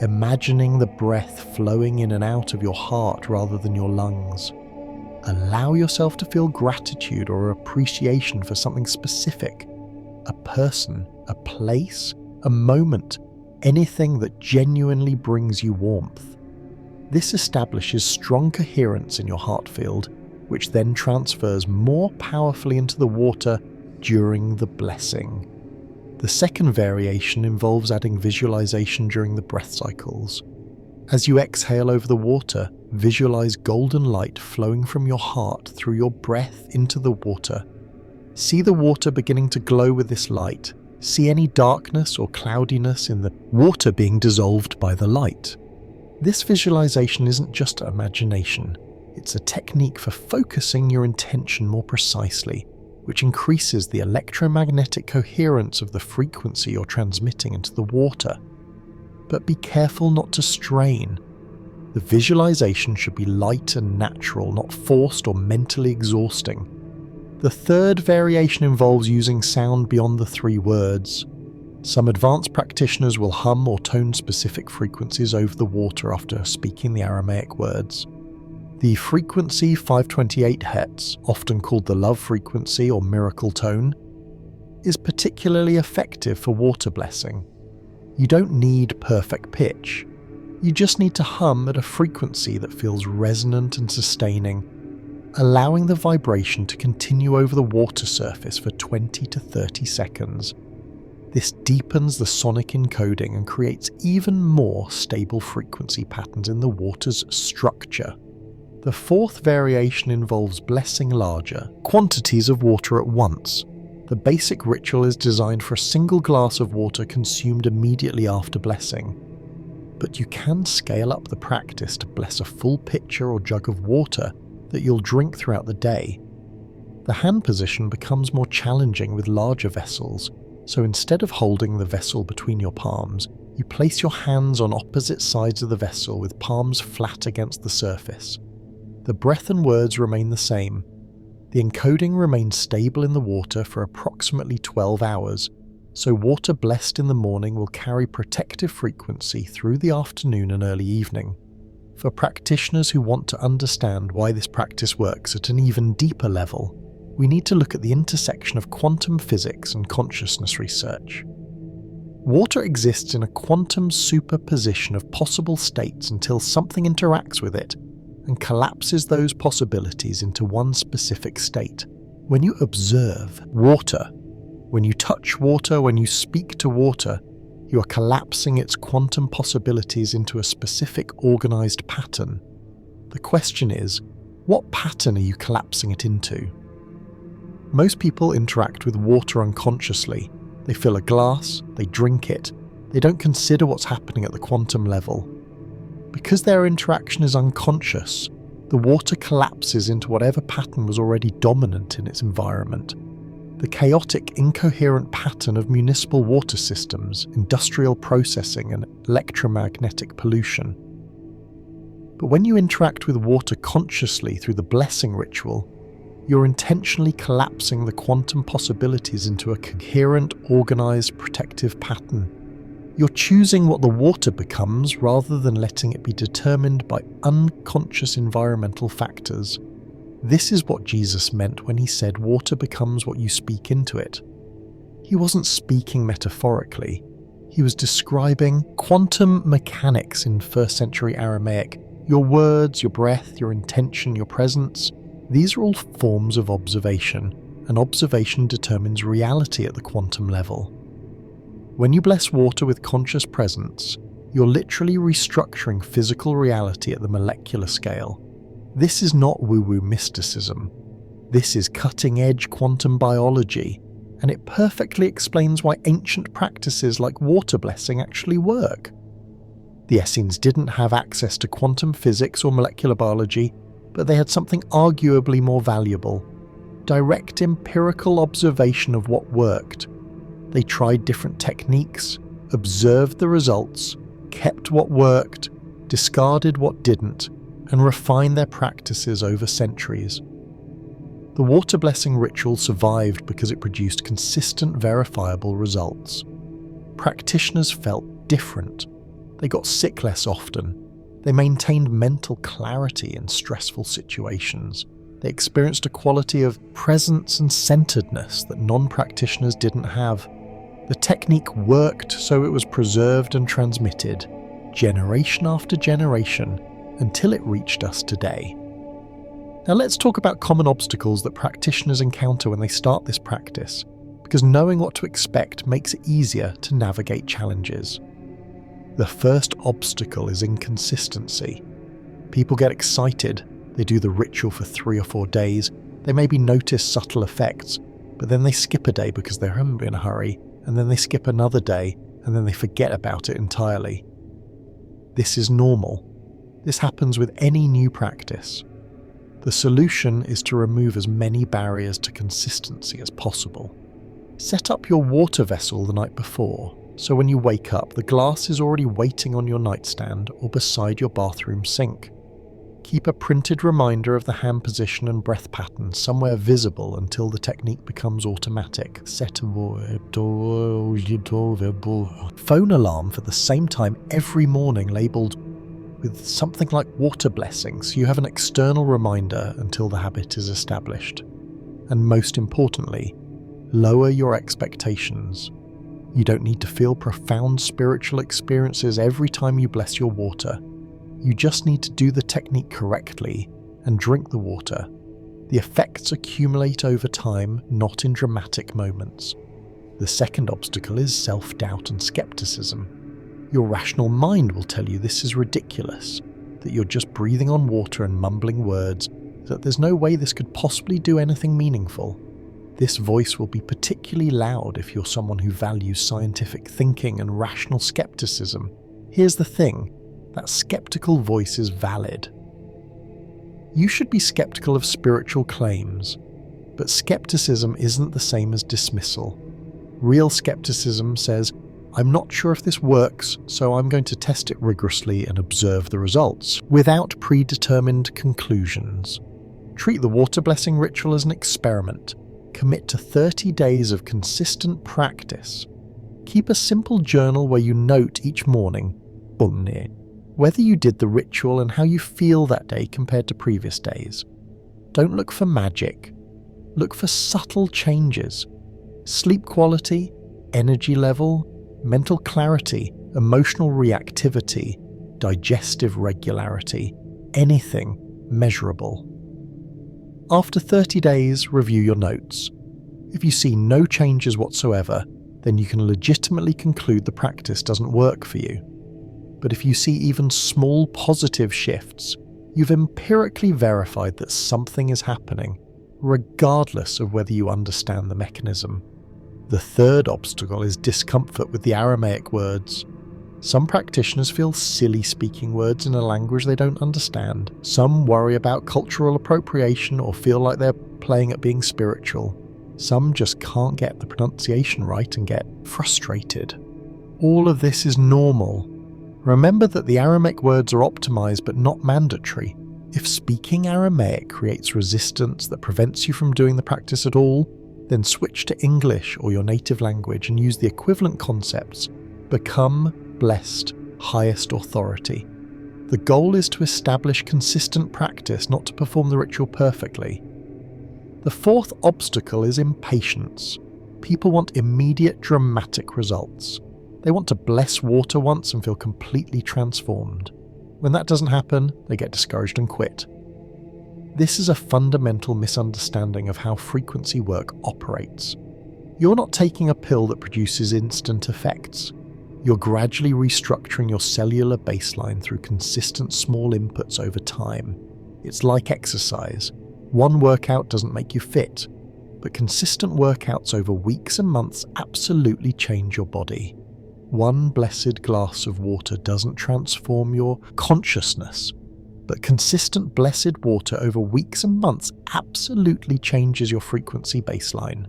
imagining the breath flowing in and out of your heart rather than your lungs. Allow yourself to feel gratitude or appreciation for something specific, a person, a place, a moment, anything that genuinely brings you warmth. This establishes strong coherence in your heart field, which then transfers more powerfully into the water during the blessing. The second variation involves adding visualization during the breath cycles. As you exhale over the water, visualize golden light flowing from your heart through your breath into the water. See the water beginning to glow with this light. See any darkness or cloudiness in the water being dissolved by the light. This visualization isn't just imagination, it's a technique for focusing your intention more precisely, which increases the electromagnetic coherence of the frequency you're transmitting into the water. But be careful not to strain. The visualization should be light and natural, not forced or mentally exhausting. The third variation involves using sound beyond the 3 words. Some advanced practitioners will hum or tone specific frequencies over the water after speaking the Aramaic words. The frequency 528 Hz, often called the love frequency or miracle tone, is particularly effective for water blessing. You don't need perfect pitch. You just need to hum at a frequency that feels resonant and sustaining, allowing the vibration to continue over the water surface for 20 to 30 seconds. This deepens the sonic encoding and creates even more stable frequency patterns in the water's structure. The fourth variation involves blessing larger quantities of water at once. The basic ritual is designed for a single glass of water consumed immediately after blessing. But you can scale up the practice to bless a full pitcher or jug of water that you'll drink throughout the day. The hand position becomes more challenging with larger vessels, so instead of holding the vessel between your palms, you place your hands on opposite sides of the vessel with palms flat against the surface. The breath and words remain the same. The encoding remains stable in the water for approximately 12 hours, so water blessed in the morning will carry protective frequency through the afternoon and early evening. For practitioners who want to understand why this practice works at an even deeper level, we need to look at the intersection of quantum physics and consciousness research. Water exists in a quantum superposition of possible states until something interacts with it and collapses those possibilities into one specific state. When you observe water, when you touch water, when you speak to water, you are collapsing its quantum possibilities into a specific organized pattern. The question is, what pattern are you collapsing it into? Most people interact with water unconsciously. They fill a glass, they drink it, they don't consider what's happening at the quantum level. Because their interaction is unconscious, the water collapses into whatever pattern was already dominant in its environment. The chaotic, incoherent pattern of municipal water systems, industrial processing, and electromagnetic pollution. But when you interact with water consciously through the blessing ritual, you're intentionally collapsing the quantum possibilities into a coherent, organized, protective pattern. You're choosing what the water becomes rather than letting it be determined by unconscious environmental factors. This is what Jesus meant when he said water becomes what you speak into it. He wasn't speaking metaphorically. He was describing quantum mechanics in first century Aramaic. Your words, your breath, your intention, your presence, these are all forms of observation, and observation determines reality at the quantum level. When you bless water with conscious presence, you're literally restructuring physical reality at the molecular scale. This is not woo-woo mysticism. This is cutting-edge quantum biology, and it perfectly explains why ancient practices like water blessing actually work. The Essenes didn't have access to quantum physics or molecular biology, but they had something arguably more valuable: direct empirical observation of what worked. They tried different techniques, observed the results, kept what worked, discarded what didn't, and refined their practices over centuries. The water blessing ritual survived because it produced consistent, verifiable results. Practitioners felt different. They got sick less often. They maintained mental clarity in stressful situations. They experienced a quality of presence and centeredness that non-practitioners didn't have. The technique worked, so it was preserved and transmitted, generation after generation, until it reached us today. Now let's talk about common obstacles that practitioners encounter when they start this practice, because knowing what to expect makes it easier to navigate challenges. The first obstacle is inconsistency. People get excited, they do the ritual for 3 or 4 days, they maybe notice subtle effects, but then they skip a day because they're in a hurry, and then they skip another day, and then they forget about it entirely. This is normal. This happens with any new practice. The solution is to remove as many barriers to consistency as possible. Set up your water vessel the night before, so when you wake up, the glass is already waiting on your nightstand or beside your bathroom sink. Keep a printed reminder of the hand position and breath pattern somewhere visible until the technique becomes automatic. Set a phone alarm for the same time every morning labelled with something like water blessings, so you have an external reminder until the habit is established. And most importantly, lower your expectations. You don't need to feel profound spiritual experiences every time you bless your water. You just need to do the technique correctly and drink the water. The effects accumulate over time, not in dramatic moments. The second obstacle is self-doubt and skepticism. Your rational mind will tell you this is ridiculous, that you're just breathing on water and mumbling words, that there's no way this could possibly do anything meaningful. This voice will be particularly loud if you're someone who values scientific thinking and rational skepticism. Here's the thing. That skeptical voice is valid. You should be skeptical of spiritual claims, but skepticism isn't the same as dismissal. Real skepticism says, I'm not sure if this works, so I'm going to test it rigorously and observe the results, without predetermined conclusions. Treat the water blessing ritual as an experiment. Commit to 30 days of consistent practice. Keep a simple journal where you note each morning, whether you did the ritual and how you feel that day compared to previous days. Don't look for magic. Look for subtle changes. Sleep quality, energy level, mental clarity, emotional reactivity, digestive regularity, anything measurable. After 30 days, review your notes. If you see no changes whatsoever, then you can legitimately conclude the practice doesn't work for you. But if you see even small positive shifts, you've empirically verified that something is happening, regardless of whether you understand the mechanism. The third obstacle is discomfort with the Aramaic words. Some practitioners feel silly speaking words in a language they don't understand. Some worry about cultural appropriation or feel like they're playing at being spiritual. Some just can't get the pronunciation right and get frustrated. All of this is normal. Remember that the Aramaic words are optimized but not mandatory. If speaking Aramaic creates resistance that prevents you from doing the practice at all, then switch to English or your native language and use the equivalent concepts. Become blessed, highest authority. The goal is to establish consistent practice, not to perform the ritual perfectly. The fourth obstacle is impatience. People want immediate dramatic results. They want to bless water once and feel completely transformed. When that doesn't happen, they get discouraged and quit. This is a fundamental misunderstanding of how frequency work operates. You're not taking a pill that produces instant effects. You're gradually restructuring your cellular baseline through consistent small inputs over time. It's like exercise. One workout doesn't make you fit, but consistent workouts over weeks and months absolutely change your body. One blessed glass of water doesn't transform your consciousness, but consistent blessed water over weeks and months absolutely changes your frequency baseline.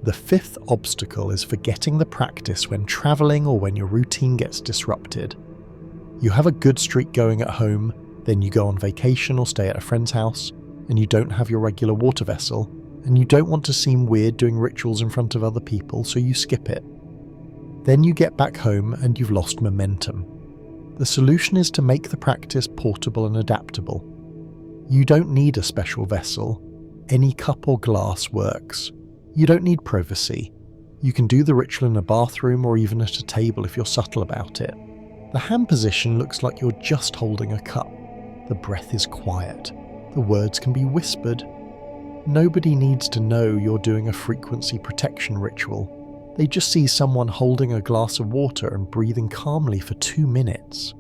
The fifth obstacle is forgetting the practice when traveling or when your routine gets disrupted. You have a good streak going at home, then you go on vacation or stay at a friend's house, and you don't have your regular water vessel, and you don't want to seem weird doing rituals in front of other people, so you skip it. Then you get back home and you've lost momentum. The solution is to make the practice portable and adaptable. You don't need a special vessel. Any cup or glass works. You don't need privacy. You can do the ritual in a bathroom or even at a table if you're subtle about it. The hand position looks like you're just holding a cup. The breath is quiet. The words can be whispered. Nobody needs to know you're doing a frequency protection ritual. They just see someone holding a glass of water and breathing calmly for 2 minutes.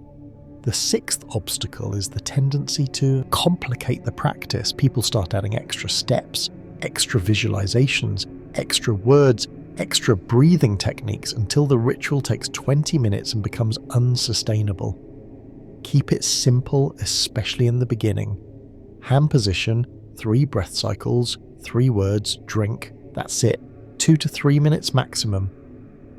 The sixth obstacle is the tendency to complicate the practice. People start adding extra steps, extra visualizations, extra words, extra breathing techniques until the ritual takes 20 minutes and becomes unsustainable. Keep it simple, especially in the beginning. Hand position, 3 breath cycles, 3 words, drink, that's it. 2 to 3 minutes maximum.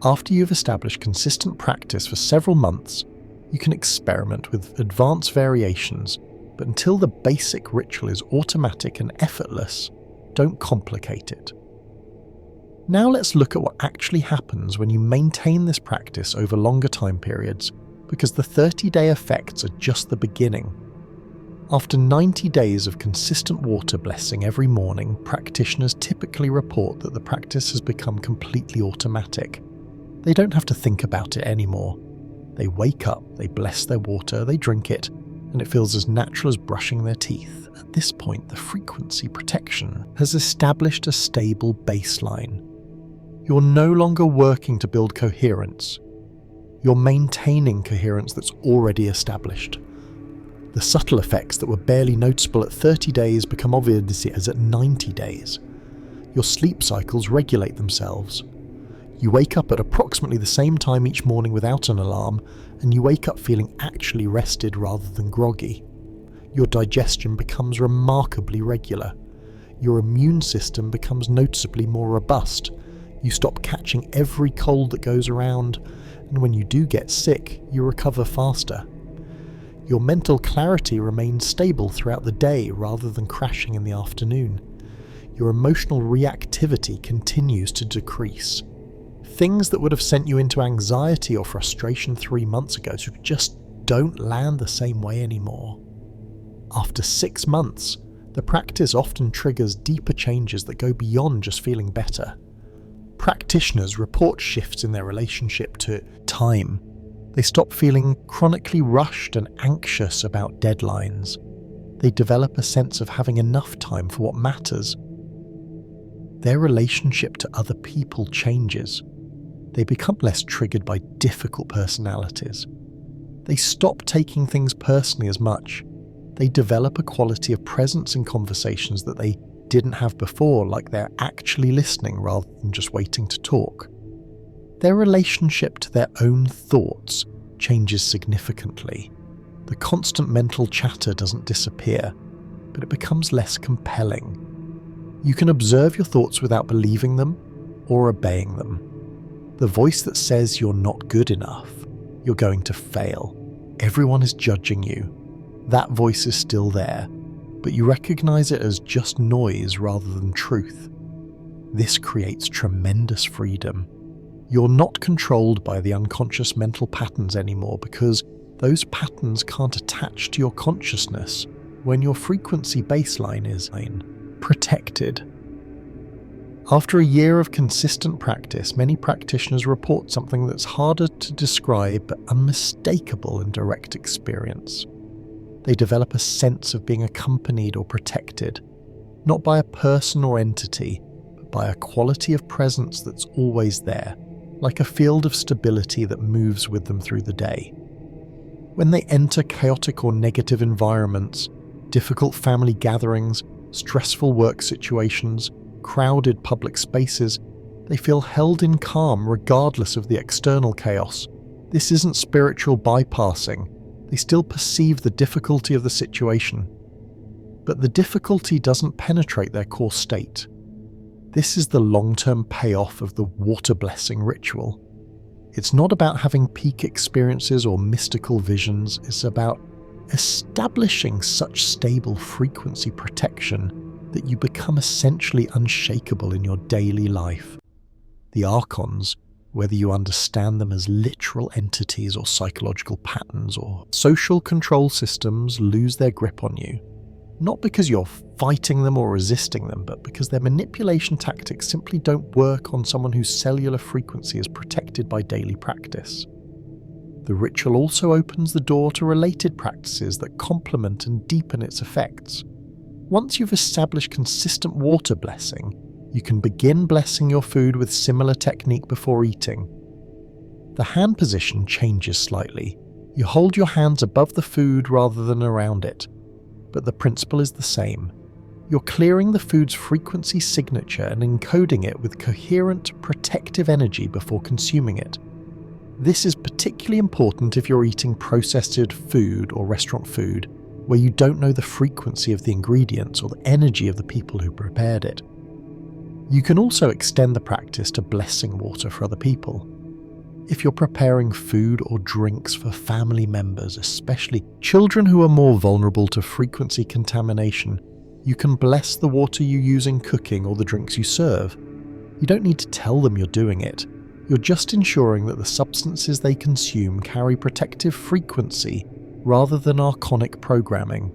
After you've established consistent practice for several months, you can experiment with advanced variations, but until the basic ritual is automatic and effortless, don't complicate it. Now let's look at what actually happens when you maintain this practice over longer time periods, because the 30-day effects are just the beginning. After 90 days of consistent water blessing every morning, practitioners typically report that the practice has become completely automatic. They don't have to think about it anymore. They wake up, they bless their water, they drink it, and it feels as natural as brushing their teeth. At this point, the frequency protection has established a stable baseline. You're no longer working to build coherence. You're maintaining coherence that's already established. The subtle effects that were barely noticeable at 30 days become obvious as at 90 days. Your sleep cycles regulate themselves. You wake up at approximately the same time each morning without an alarm, and you wake up feeling actually rested rather than groggy. Your digestion becomes remarkably regular. Your immune system becomes noticeably more robust. You stop catching every cold that goes around, and when you do get sick, you recover faster. Your mental clarity remains stable throughout the day rather than crashing in the afternoon. Your emotional reactivity continues to decrease. Things that would have sent you into anxiety or frustration 3 months ago just don't land the same way anymore. After 6 months, The practice often triggers deeper changes that go beyond just feeling better. Practitioners report shifts in their relationship to time. They stop feeling chronically rushed and anxious about deadlines. They develop a sense of having enough time for what matters. Their relationship to other people changes. They become less triggered by difficult personalities. They stop taking things personally as much. They develop a quality of presence in conversations that they didn't have before, like they're actually listening rather than just waiting to talk. Their relationship to their own thoughts changes significantly. The constant mental chatter doesn't disappear, but it becomes less compelling. You can observe your thoughts without believing them or obeying them. The voice that says you're not good enough, you're going to fail, everyone is judging you, that voice is still there, but you recognize it as just noise rather than truth. This creates tremendous freedom. You're not controlled by the unconscious mental patterns anymore because those patterns can't attach to your consciousness when your frequency baseline is protected. After a year of consistent practice, many practitioners report something that's harder to describe but unmistakable in direct experience. They develop a sense of being accompanied or protected, not by a person or entity, but by a quality of presence that's always there, like a field of stability that moves with them through the day. When they enter chaotic or negative environments, difficult family gatherings, stressful work situations, crowded public spaces, they feel held in calm regardless of the external chaos. This isn't spiritual bypassing. They still perceive the difficulty of the situation. But the difficulty doesn't penetrate their core state. This is the long-term payoff of the water blessing ritual. It's not about having peak experiences or mystical visions, it's about establishing such stable frequency protection that you become essentially unshakable in your daily life. The Archons, whether you understand them as literal entities or psychological patterns or social control systems, lose their grip on you. Not because you're fighting them or resisting them, but because their manipulation tactics simply don't work on someone whose cellular frequency is protected by daily practice. The ritual also opens the door to related practices that complement and deepen its effects. Once you've established consistent water blessing, you can begin blessing your food with similar technique before eating. The hand position changes slightly. You hold your hands above the food rather than around it, but the principle is the same. You're clearing the food's frequency signature and encoding it with coherent, protective energy before consuming it. This is particularly important if you're eating processed food or restaurant food, where you don't know the frequency of the ingredients or the energy of the people who prepared it. You can also extend the practice to blessing water for other people. If you're preparing food or drinks for family members, especially children who are more vulnerable to frequency contamination, you can bless the water you use in cooking or the drinks you serve. You don't need to tell them you're doing it. You're just ensuring that the substances they consume carry protective frequency rather than archonic programming.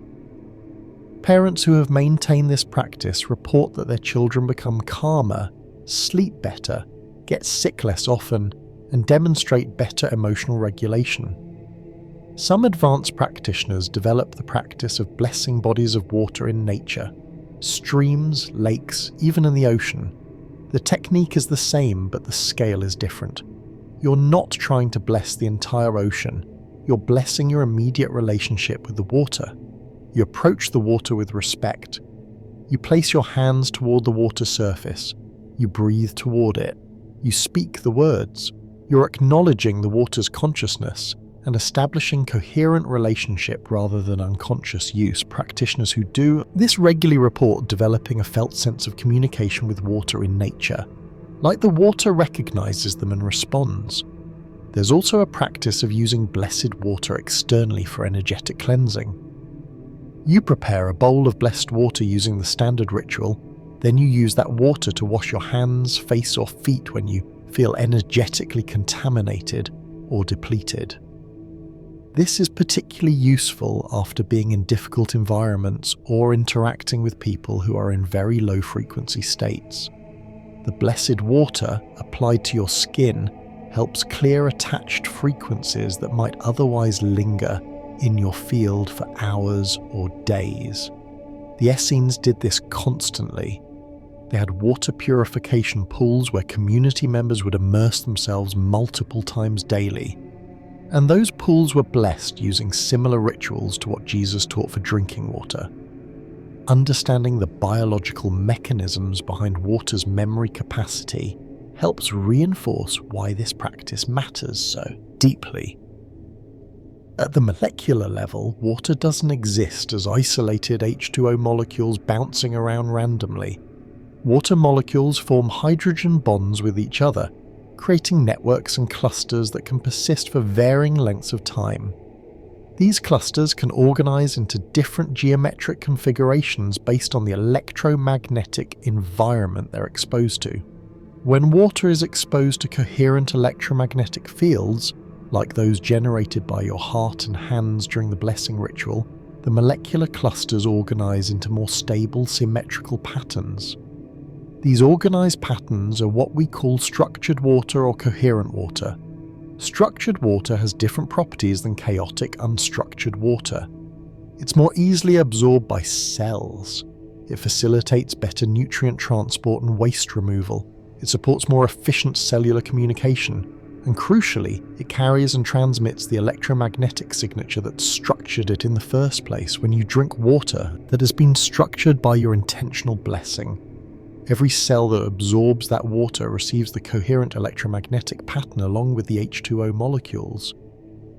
Parents who have maintained this practice report that their children become calmer, sleep better, get sick less often, and demonstrate better emotional regulation. Some advanced practitioners develop the practice of blessing bodies of water in nature, streams, lakes, even in the ocean. The technique is the same, but the scale is different. You're not trying to bless the entire ocean. You're blessing your immediate relationship with the water. You approach the water with respect. You place your hands toward the water surface. You breathe toward it. You speak the words. You're acknowledging the water's consciousness and establishing coherent relationship rather than unconscious use. Practitioners who do this regularly report developing a felt sense of communication with water in nature, like the water recognizes them and responds. There's also a practice of using blessed water externally for energetic cleansing. You prepare a bowl of blessed water using the standard ritual, then you use that water to wash your hands, face, or feet when you feel energetically contaminated or depleted. This is particularly useful after being in difficult environments or interacting with people who are in very low frequency states. The blessed water applied to your skin helps clear attached frequencies that might otherwise linger in your field for hours or days. The Essenes did this constantly. They had water purification pools where community members would immerse themselves multiple times daily. And those pools were blessed using similar rituals to what Jesus taught for drinking water. Understanding the biological mechanisms behind water's memory capacity helps reinforce why this practice matters so deeply. At the molecular level, water doesn't exist as isolated H2O molecules bouncing around randomly. Water molecules form hydrogen bonds with each other, creating networks and clusters that can persist for varying lengths of time. These clusters can organize into different geometric configurations based on the electromagnetic environment they're exposed to. When water is exposed to coherent electromagnetic fields, like those generated by your heart and hands during the blessing ritual, the molecular clusters organize into more stable, symmetrical patterns. These organized patterns are what we call structured water or coherent water. Structured water has different properties than chaotic, unstructured water. It's more easily absorbed by cells. It facilitates better nutrient transport and waste removal. It supports more efficient cellular communication. And crucially, it carries and transmits the electromagnetic signature that structured it in the first place when you drink water that has been structured by your intentional blessing. Every cell that absorbs that water receives the coherent electromagnetic pattern along with the H2O molecules.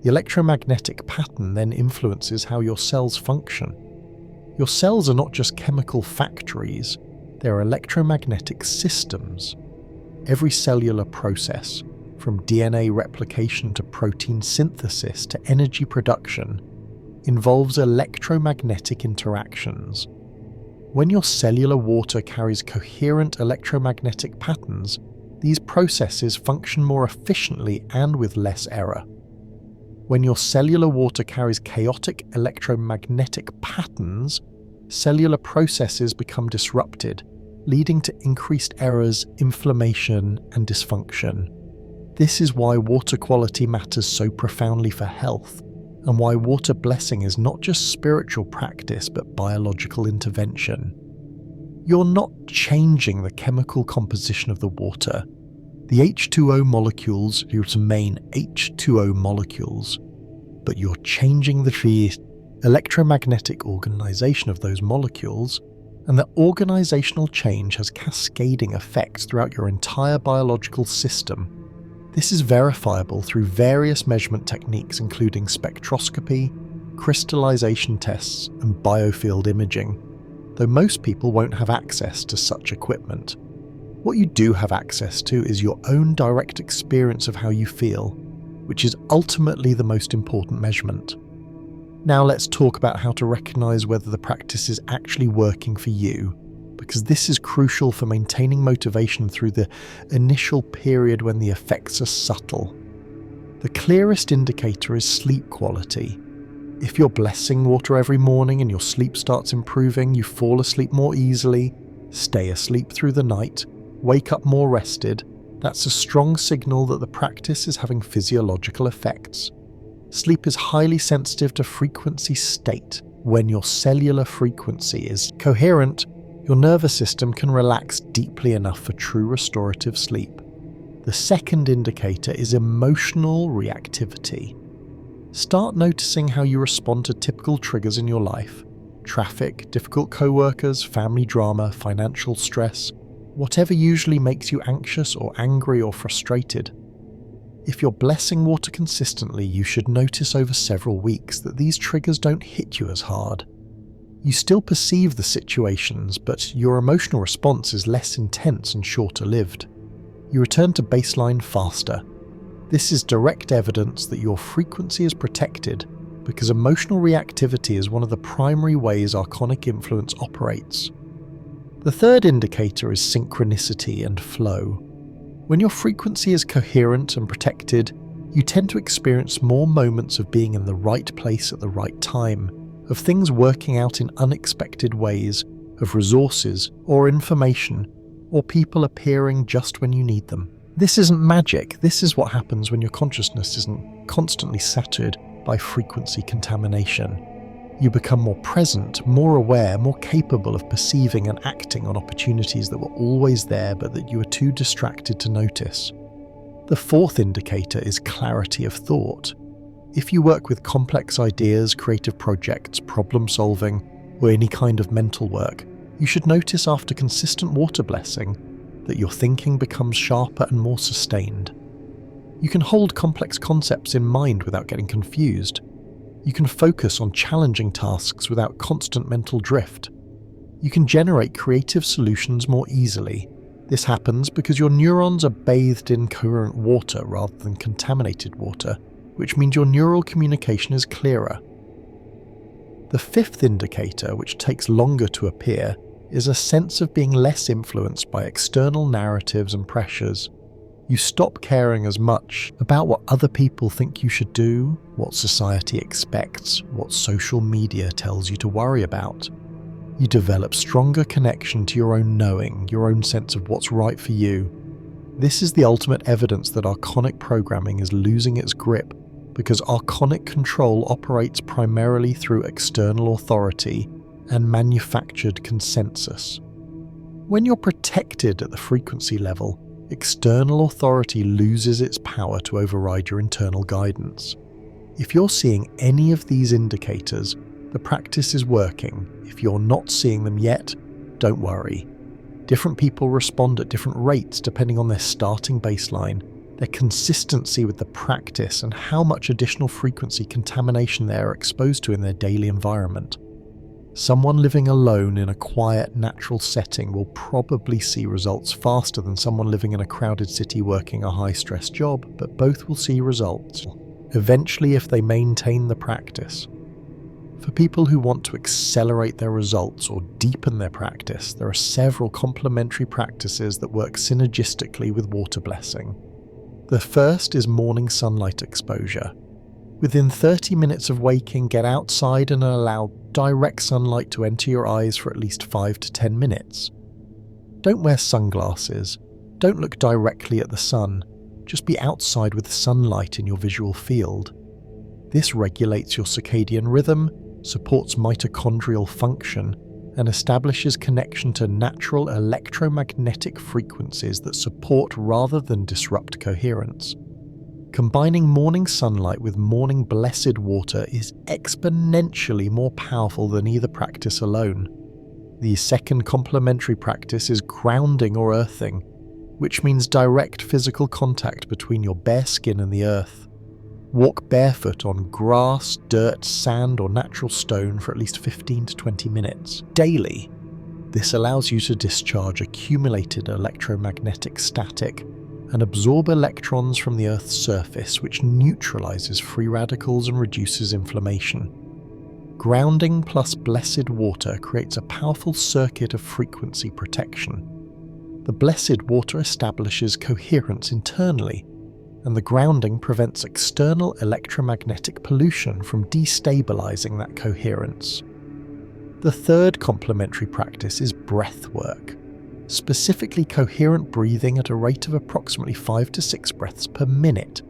The electromagnetic pattern then influences how your cells function. Your cells are not just chemical factories, they're electromagnetic systems. Every cellular process, from DNA replication to protein synthesis to energy production, involves electromagnetic interactions. When your cellular water carries coherent electromagnetic patterns, these processes function more efficiently and with less error. When your cellular water carries chaotic electromagnetic patterns, cellular processes become disrupted, leading to increased errors, inflammation, and dysfunction. This is why water quality matters so profoundly for health, and why water blessing is not just spiritual practice but biological intervention. You're not changing the chemical composition of the water. The H2O molecules remain H2O molecules, but you're changing the electromagnetic organization of those molecules, and that organizational change has cascading effects throughout your entire biological system. This is verifiable through various measurement techniques including spectroscopy, crystallization tests, and biofield imaging, though most people won't have access to such equipment. What you do have access to is your own direct experience of how you feel, which is ultimately the most important measurement. Now let's talk about how to recognize whether the practice is actually working for you, because this is crucial for maintaining motivation through the initial period when the effects are subtle. The clearest indicator is sleep quality. If you're blessing water every morning and your sleep starts improving, you fall asleep more easily, stay asleep through the night, wake up more rested, that's a strong signal that the practice is having physiological effects. Sleep is highly sensitive to frequency state. When your cellular frequency is coherent, your nervous system can relax deeply enough for true restorative sleep. The second indicator is emotional reactivity. Start noticing how you respond to typical triggers in your life: traffic, difficult co-workers, family drama, financial stress, whatever usually makes you anxious or angry or frustrated. If you're blessing water consistently, you should notice over several weeks that these triggers don't hit you as hard. You still perceive the situations, but your emotional response is less intense and shorter-lived. You return to baseline faster. This is direct evidence that your frequency is protected, because emotional reactivity is one of the primary ways archonic influence operates. The third indicator is synchronicity and flow. When your frequency is coherent and protected, You tend to experience more moments of being in the right place at the right time, of things working out in unexpected ways, of resources or information, or people appearing just when you need them. This isn't magic. This is what happens when your consciousness isn't constantly saturated by frequency contamination. You become more present, more aware, more capable of perceiving and acting on opportunities that were always there but that you were too distracted to notice. The fourth indicator is clarity of thought. If you work with complex ideas, creative projects, problem solving, or any kind of mental work, you should notice after consistent water blessing that your thinking becomes sharper and more sustained. You can hold complex concepts in mind without getting confused. You can focus on challenging tasks without constant mental drift. You can generate creative solutions more easily. This happens because your neurons are bathed in coherent water rather than contaminated water, which means your neural communication is clearer. The fifth indicator, which takes longer to appear, is a sense of being less influenced by external narratives and pressures. You stop caring as much about what other people think you should do, what society expects, what social media tells you to worry about. You develop stronger connection to your own knowing, your own sense of what's right for you. This is the ultimate evidence that archonic programming is losing its grip, because archonic control operates primarily through external authority and manufactured consensus. When you're protected at the frequency level, external authority loses its power to override your internal guidance. If you're seeing any of these indicators, the practice is working. If you're not seeing them yet, don't worry. Different people respond at different rates depending on their starting baseline, their consistency with the practice, and how much additional frequency contamination they are exposed to in their daily environment. Someone living alone in a quiet, natural setting will probably see results faster than someone living in a crowded city working a high-stress job, but both will see results, eventually, if they maintain the practice. For people who want to accelerate their results or deepen their practice, there are several complementary practices that work synergistically with water blessing. The first is morning sunlight exposure. Within 30 minutes of waking, get outside and allow direct sunlight to enter your eyes for at least 5 to 10 minutes. Don't wear sunglasses. Don't look directly at the sun. Just be outside with sunlight in your visual field. This regulates your circadian rhythm, supports mitochondrial function, and establishes connection to natural electromagnetic frequencies that support rather than disrupt coherence. Combining morning sunlight with morning blessed water is exponentially more powerful than either practice alone. The second complementary practice is grounding or earthing, which means direct physical contact between your bare skin and the earth. Walk barefoot on grass, dirt, sand, or natural stone for at least 15 to 20 minutes daily. This allows you to discharge accumulated electromagnetic static and absorb electrons from the Earth's surface, which neutralizes free radicals and reduces inflammation. Grounding plus blessed water creates a powerful circuit of frequency protection. The blessed water establishes coherence internally, and the grounding prevents external electromagnetic pollution from destabilizing that coherence. The third complementary practice is breath work, specifically coherent breathing at a rate of approximately 5 to 6 breaths per minute.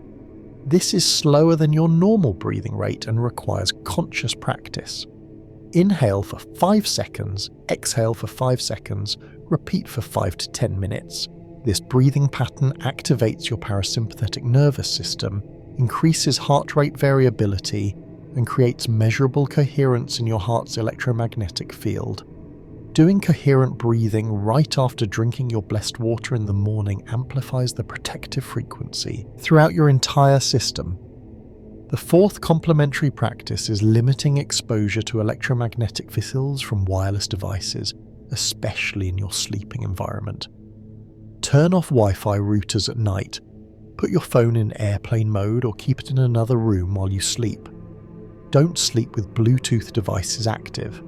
This is slower than your normal breathing rate and requires conscious practice. Inhale for 5 seconds, exhale for 5 seconds, repeat for 5 to 10 minutes. This breathing pattern activates your parasympathetic nervous system, increases heart rate variability, and creates measurable coherence in your heart's electromagnetic field. Doing coherent breathing right after drinking your blessed water in the morning amplifies the protective frequency throughout your entire system. The fourth complementary practice is limiting exposure to electromagnetic fields from wireless devices, especially in your sleeping environment. Turn off Wi-Fi routers at night. Put your phone in airplane mode or keep it in another room while you sleep. Don't sleep with Bluetooth devices active.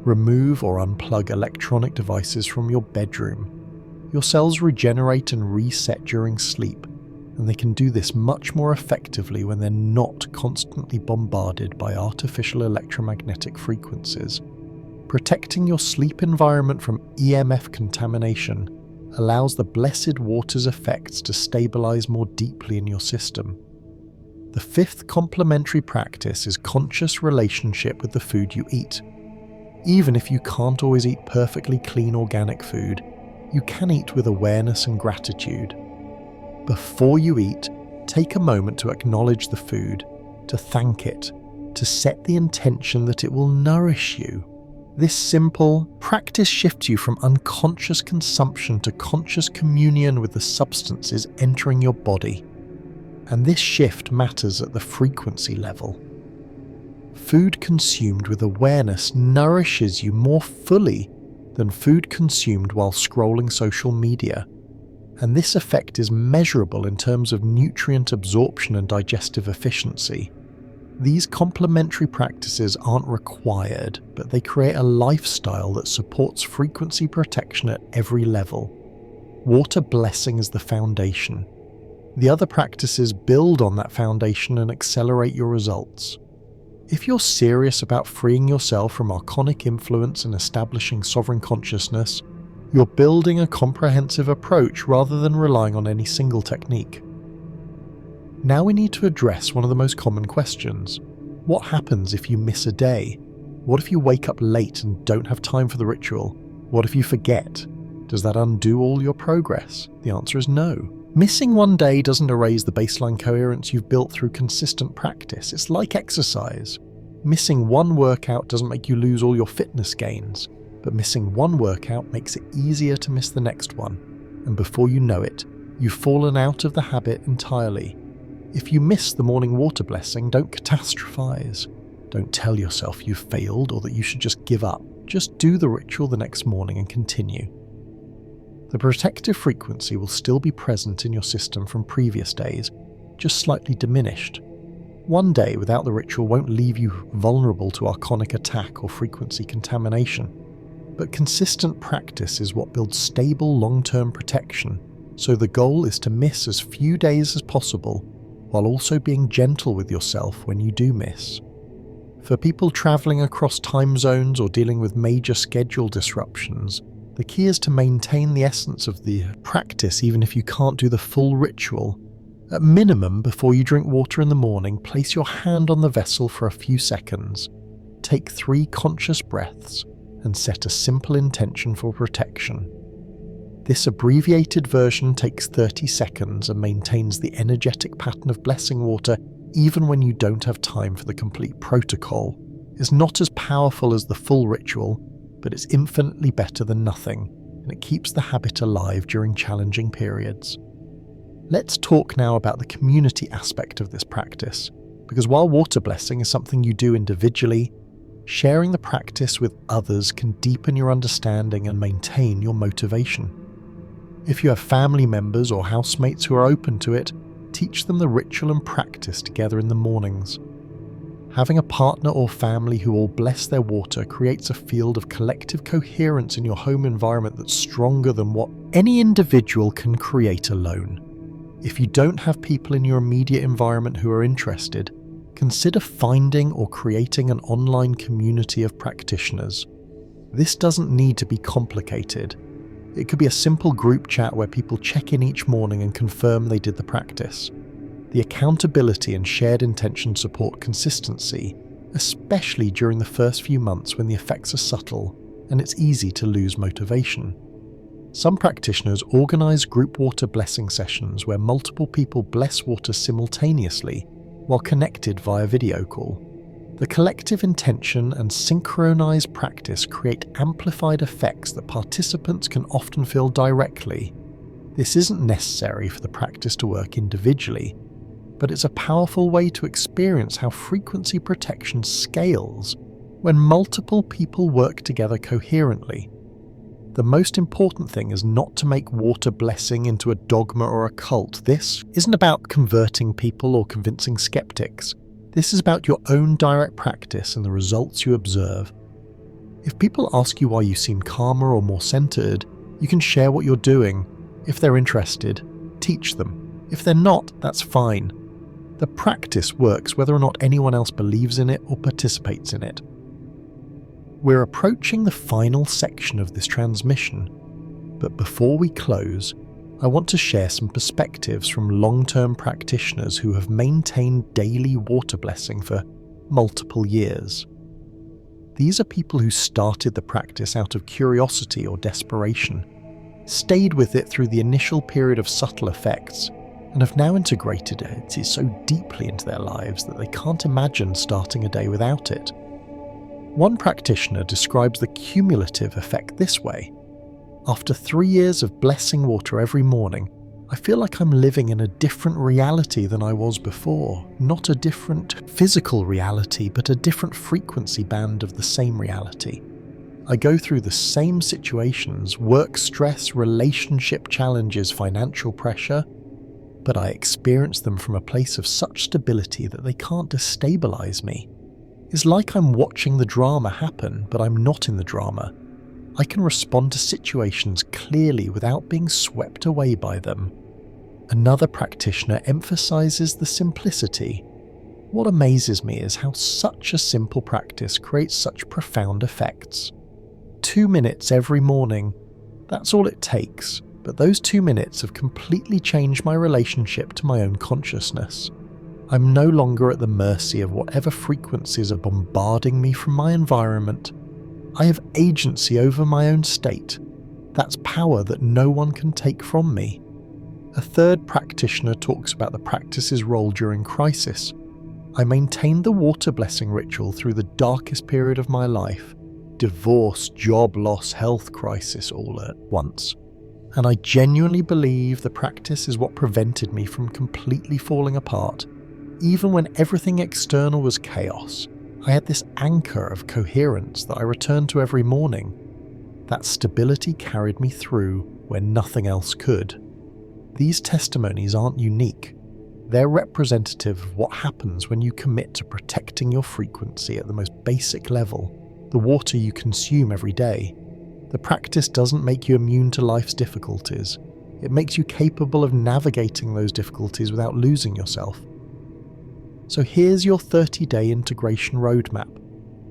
Remove or unplug electronic devices from your bedroom. Your cells regenerate and reset during sleep. and they can do this much more effectively when they're not constantly bombarded by artificial electromagnetic frequencies. Protecting your sleep environment from EMF contamination allows the blessed water's effects to stabilize more deeply in your system. The fifth complementary practice is conscious relationship with the food you eat. Even if you can't always eat perfectly clean organic food, you can eat with awareness and gratitude. Before you eat, take a moment to acknowledge the food, to thank it, to set the intention that it will nourish you. This simple practice shifts you from unconscious consumption to conscious communion with the substances entering your body. And this shift matters at the frequency level. Food consumed with awareness nourishes you more fully than food consumed while scrolling social media. And this effect is measurable in terms of nutrient absorption and digestive efficiency. These complementary practices aren't required, but they create a lifestyle that supports frequency protection at every level. Water blessing is the foundation. The other practices build on that foundation and accelerate your results. If you're serious about freeing yourself from archonic influence and establishing sovereign consciousness, you're building a comprehensive approach rather than relying on any single technique. Now we need to address one of the most common questions. What happens if you miss a day? What if you wake up late and don't have time for the ritual? What if you forget? Does that undo all your progress? The answer is no. Missing one day doesn't erase the baseline coherence you've built through consistent practice. It's like exercise. Missing one workout doesn't make you lose all your fitness gains, but missing one workout makes it easier to miss the next one. And before you know it, you've fallen out of the habit entirely. If you miss the morning water blessing, don't catastrophize. Don't tell yourself you've failed or that you should just give up. Just do the ritual the next morning and continue. The protective frequency will still be present in your system from previous days, just slightly diminished. One day without the ritual won't leave you vulnerable to archonic attack or frequency contamination. But consistent practice is what builds stable long-term protection, so the goal is to miss as few days as possible, while also being gentle with yourself when you do miss. For people traveling across time zones or dealing with major schedule disruptions, the key is to maintain the essence of the practice even if you can't do the full ritual. At minimum, before you drink water in the morning, place your hand on the vessel for a few seconds. Take 3 conscious breaths and set a simple intention for protection. This abbreviated version takes 30 seconds and maintains the energetic pattern of blessing water even when you don't have time for the complete protocol. It's not as powerful as the full ritual, but it's infinitely better than nothing, and it keeps the habit alive during challenging periods. Let's talk now about the community aspect of this practice, because while water blessing is something you do individually, sharing the practice with others can deepen your understanding and maintain your motivation. If you have family members or housemates who are open to it, teach them the ritual and practice together in the mornings. Having a partner or family who all bless their water creates a field of collective coherence in your home environment that's stronger than what any individual can create alone. If you don't have people in your immediate environment who are interested, consider finding or creating an online community of practitioners. This doesn't need to be complicated. It could be a simple group chat where people check in each morning and confirm they did the practice. The accountability and shared intention support consistency, especially during the first few months when the effects are subtle and it's easy to lose motivation. Some practitioners organize group water blessing sessions where multiple people bless water simultaneously while connected via video call. The collective intention and synchronized practice create amplified effects that participants can often feel directly. This isn't necessary for the practice to work individually, but it's a powerful way to experience how frequency protection scales when multiple people work together coherently. The most important thing is not to make water blessing into a dogma or a cult. This isn't about converting people or convincing skeptics. This is about your own direct practice and the results you observe. If people ask you why you seem calmer or more centered, you can share what you're doing. If they're interested, teach them. If they're not, that's fine. The practice works whether or not anyone else believes in it or participates in it. We're approaching the final section of this transmission, but before we close, I want to share some perspectives from long-term practitioners who have maintained daily water blessing for multiple years. These are people who started the practice out of curiosity or desperation, stayed with it through the initial period of subtle effects, and have now integrated it so deeply into their lives that they can't imagine starting a day without it. One practitioner describes the cumulative effect this way. After 3 years of blessing water every morning, I feel like I'm living in a different reality than I was before. Not a different physical reality, but a different frequency band of the same reality. I go through the same situations, work stress, relationship challenges, financial pressure, but I experience them from a place of such stability that they can't destabilize me. It's like I'm watching the drama happen, but I'm not in the drama. I can respond to situations clearly without being swept away by them. Another practitioner emphasizes the simplicity. What amazes me is how such a simple practice creates such profound effects. 2 minutes every morning, that's all it takes, but those 2 minutes have completely changed my relationship to my own consciousness. I'm no longer at the mercy of whatever frequencies are bombarding me from my environment. I have agency over my own state. That's power that no one can take from me. A third practitioner talks about the practice's role during crisis. I maintained the water blessing ritual through the darkest period of my life, divorce, job loss, health crisis all at once. And I genuinely believe the practice is what prevented me from completely falling apart. Even when everything external was chaos, I had this anchor of coherence that I returned to every morning. That stability carried me through when nothing else could. These testimonies aren't unique. They're representative of what happens when you commit to protecting your frequency at the most basic level, the water you consume every day. The practice doesn't make you immune to life's difficulties. It makes you capable of navigating those difficulties without losing yourself. So here's your 30-day integration roadmap.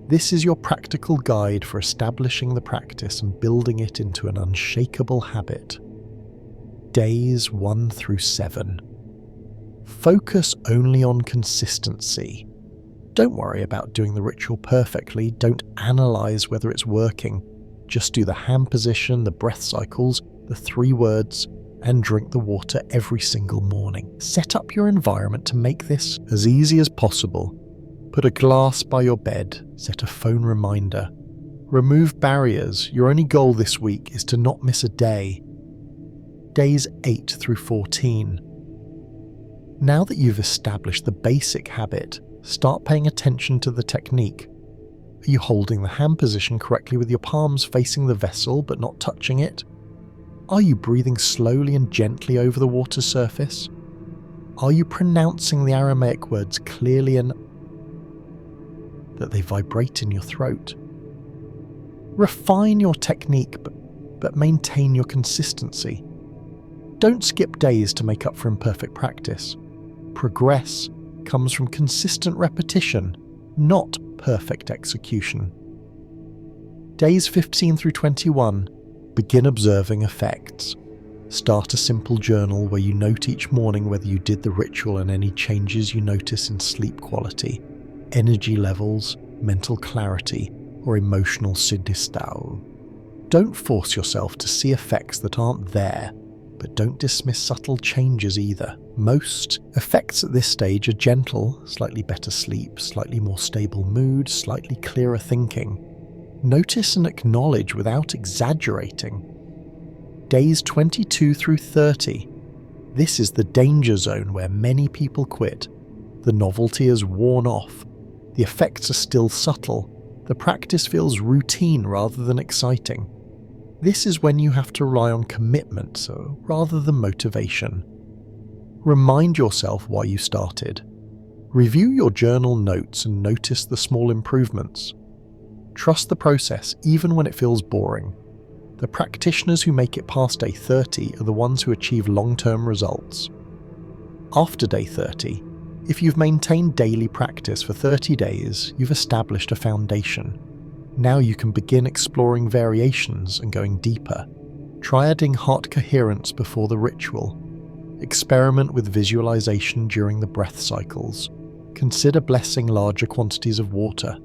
This is your practical guide for establishing the practice and building it into an unshakable habit. Days 1 through 7. Focus only on consistency. Don't worry about doing the ritual perfectly. Don't analyze whether it's working. Just do the hand position, the breath cycles, the 3 words, and drink the water every single morning. Set up your environment to make this as easy as possible. Put a glass by your bed. Set a phone reminder. Remove barriers. Your only goal this week is to not miss a day. Days 8 through 14. Now that you've established the basic habit, start paying attention to the technique. Are you holding the hand position correctly with your palms facing the vessel but not touching it? Are you breathing slowly and gently over the water surface? Are you pronouncing the Aramaic words clearly and that they vibrate in your throat? Refine your technique, but maintain your consistency. Don't skip days to make up for imperfect practice. Progress comes from consistent repetition, not perfect execution. Days 15 through 21. Begin observing effects. Start a simple journal where you note each morning whether you did the ritual and any changes you notice in sleep quality, energy levels, mental clarity, or emotional synestau. Don't force yourself to see effects that aren't there, but don't dismiss subtle changes either. Most effects at this stage are gentle, slightly better sleep, slightly more stable mood, slightly clearer thinking. Notice and acknowledge without exaggerating. Days 22 through 30. This is the danger zone where many people quit. The novelty has worn off. The effects are still subtle. The practice feels routine rather than exciting. This is when you have to rely on commitment rather than motivation. Remind yourself why you started. Review your journal notes and notice the small improvements. Trust the process even when it feels boring. The practitioners who make it past day 30 are the ones who achieve long-term results. After day 30, if you've maintained daily practice for 30 days, you've established a foundation. Now you can begin exploring variations and going deeper. Try adding heart coherence before the ritual. Experiment with visualization during the breath cycles. Consider blessing larger quantities of water.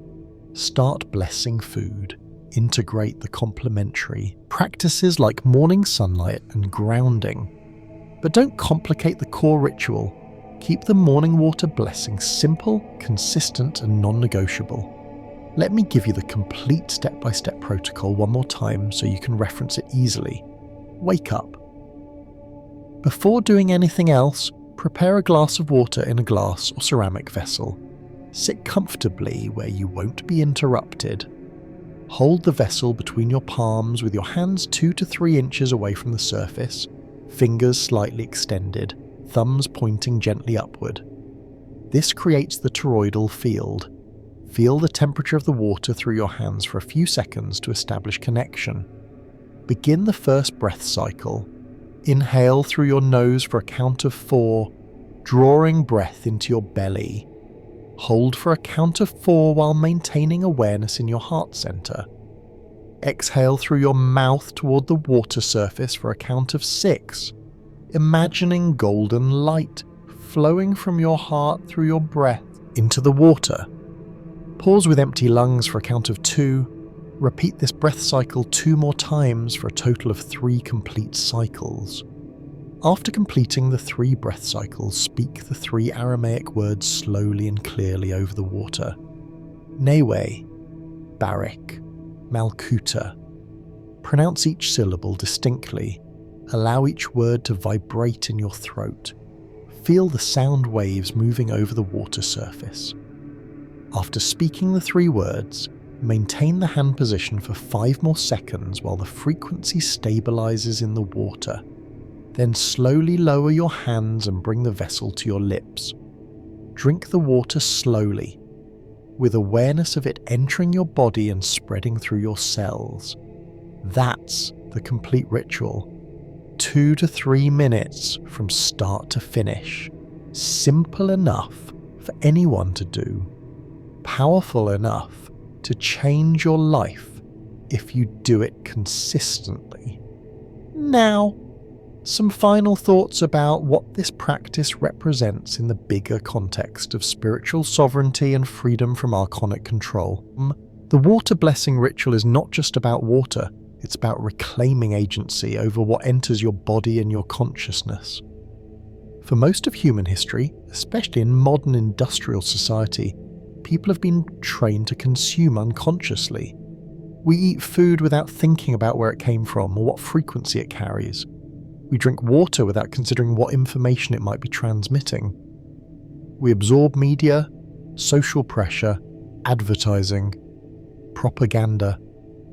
Start blessing food. Integrate the complementary practices like morning sunlight and grounding. But don't complicate the core ritual. Keep the morning water blessing simple, consistent, and non-negotiable. Let me give you the complete step-by-step protocol one more time so you can reference it easily. Wake up. Before doing anything else, prepare a glass of water in a glass or ceramic vessel. Sit comfortably where you won't be interrupted. Hold the vessel between your palms with your hands 2 to 3 inches away from the surface, fingers slightly extended, thumbs pointing gently upward. This creates the toroidal field. Feel the temperature of the water through your hands for a few seconds to establish connection. Begin the first breath cycle. Inhale through your nose for a count of 4, drawing breath into your belly. Hold for a count of 4 while maintaining awareness in your heart center. Exhale through your mouth toward the water surface for a count of 6, imagining golden light flowing from your heart through your breath into the water. Pause with empty lungs for a count of 2. Repeat this breath cycle 2 more times for a total of 3 complete cycles. After completing the 3 breath cycles, speak the 3 Aramaic words slowly and clearly over the water. Newe, Barak, Malkuta. Pronounce each syllable distinctly. Allow each word to vibrate in your throat. Feel the sound waves moving over the water surface. After speaking the 3 words, maintain the hand position for 5 more seconds while the frequency stabilizes in the water. Then slowly lower your hands and bring the vessel to your lips. Drink the water slowly, with awareness of it entering your body and spreading through your cells. That's the complete ritual. 2 to 3 minutes from start to finish. Simple enough for anyone to do. Powerful enough to change your life if you do it consistently. Now, some final thoughts about what this practice represents in the bigger context of spiritual sovereignty and freedom from archonic control. The water blessing ritual is not just about water, it's about reclaiming agency over what enters your body and your consciousness. For most of human history, especially in modern industrial society, people have been trained to consume unconsciously. We eat food without thinking about where it came from or what frequency it carries. We drink water without considering what information it might be transmitting. We absorb media, social pressure, advertising, propaganda,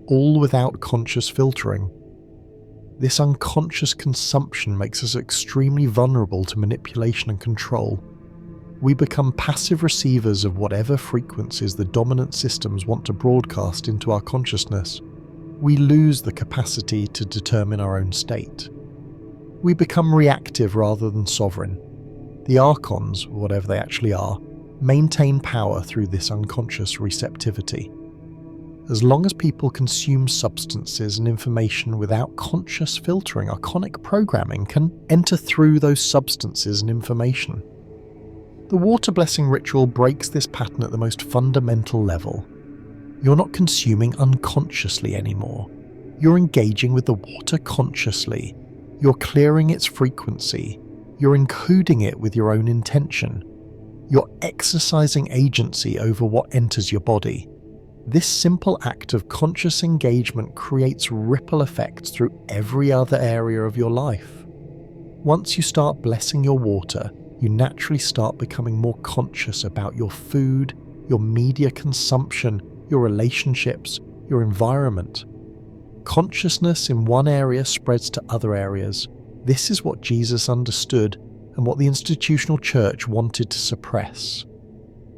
all without conscious filtering. This unconscious consumption makes us extremely vulnerable to manipulation and control. We become passive receivers of whatever frequencies the dominant systems want to broadcast into our consciousness. We lose the capacity to determine our own state. We become reactive rather than sovereign. The Archons, whatever they actually are, maintain power through this unconscious receptivity. As long as people consume substances and information without conscious filtering, archonic programming can enter through those substances and information. The water blessing ritual breaks this pattern at the most fundamental level. You're not consuming unconsciously anymore. You're engaging with the water consciously. You're clearing its frequency. You're encoding it with your own intention. You're exercising agency over what enters your body. This simple act of conscious engagement creates ripple effects through every other area of your life. Once you start blessing your water, you naturally start becoming more conscious about your food, your media consumption, your relationships, your environment. Consciousness in one area spreads to other areas. This is what Jesus understood and what the institutional church wanted to suppress.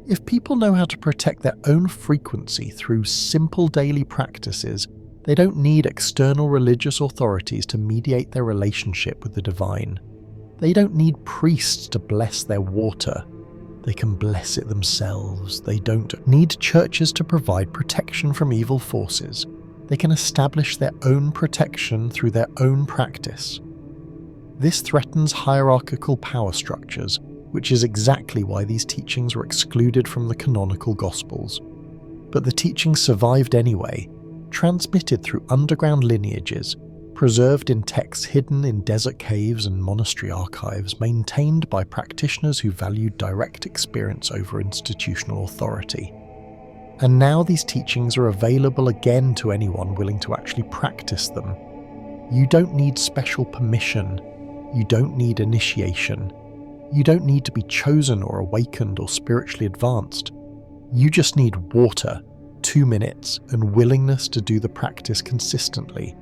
If people know how to protect their own frequency through simple daily practices, they don't need external religious authorities to mediate their relationship with the divine. They don't need priests to bless their water. They can bless it themselves. They don't need churches to provide protection from evil forces. They can establish their own protection through their own practice. This threatens hierarchical power structures, which is exactly why these teachings were excluded from the canonical Gospels. But the teachings survived anyway, transmitted through underground lineages, preserved in texts hidden in desert caves and monastery archives, maintained by practitioners who valued direct experience over institutional authority. And now these teachings are available again to anyone willing to actually practice them. You don't need special permission. You don't need initiation. You don't need to be chosen or awakened or spiritually advanced. You just need water, 2 minutes, and willingness to do the practice consistently.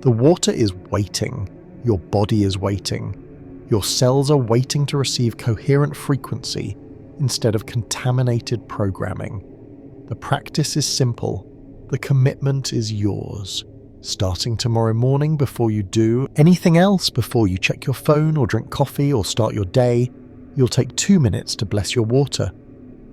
The water is waiting. Your body is waiting. Your cells are waiting to receive coherent frequency instead of contaminated programming. The practice is simple. The commitment is yours. Starting tomorrow morning, before you do anything else, before you check your phone or drink coffee or start your day, you'll take 2 minutes to bless your water.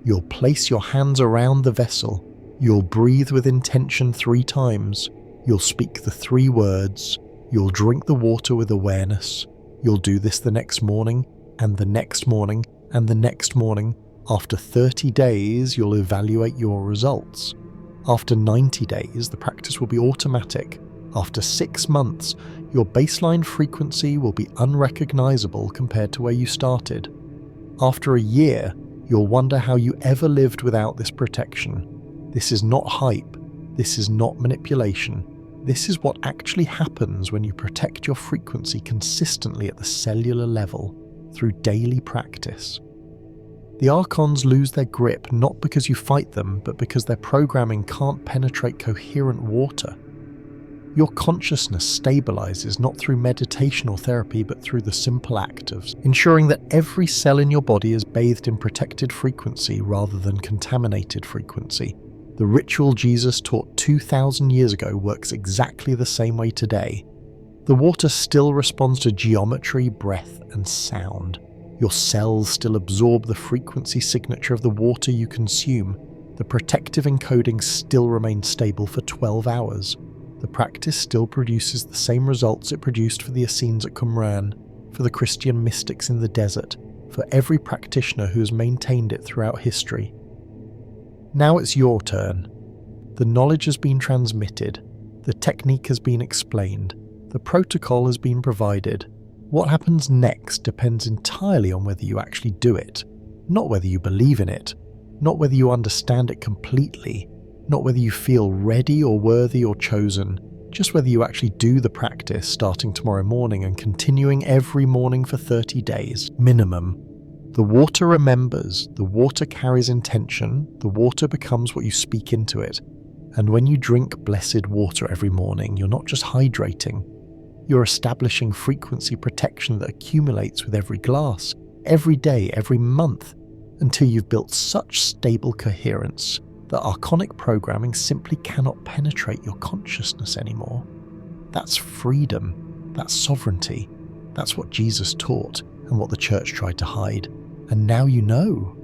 You'll place your hands around the vessel. You'll breathe with intention 3 times. You'll speak the 3 words. You'll drink the water with awareness. You'll do this the next morning, and the next morning, and the next morning. After 30 days, you'll evaluate your results. After 90 days, the practice will be automatic. After 6 months, your baseline frequency will be unrecognizable compared to where you started. After a year, you'll wonder how you ever lived without this protection. This is not hype. This is not manipulation. This is what actually happens when you protect your frequency consistently at the cellular level through daily practice. The Archons lose their grip not because you fight them, but because their programming can't penetrate coherent water. Your consciousness stabilizes not through meditation or therapy, but through the simple act of ensuring that every cell in your body is bathed in protected frequency rather than contaminated frequency. The ritual Jesus taught 2,000 years ago works exactly the same way today. The water still responds to geometry, breath, and sound. Your cells still absorb the frequency signature of the water you consume. The protective encoding still remains stable for 12 hours. The practice still produces the same results it produced for the Essenes at Qumran, for the Christian mystics in the desert, for every practitioner who has maintained it throughout history. Now it's your turn. The knowledge has been transmitted. The technique has been explained. The protocol has been provided. What happens next depends entirely on whether you actually do it, not whether you believe in it, not whether you understand it completely, not whether you feel ready or worthy or chosen, just whether you actually do the practice starting tomorrow morning and continuing every morning for 30 days, minimum. The water remembers, the water carries intention, the water becomes what you speak into it. And when you drink blessed water every morning, you're not just hydrating, you're establishing frequency protection that accumulates with every glass, every day, every month, until you've built such stable coherence that archonic programming simply cannot penetrate your consciousness anymore. That's freedom, that's sovereignty, that's what Jesus taught and what the church tried to hide. And now you know.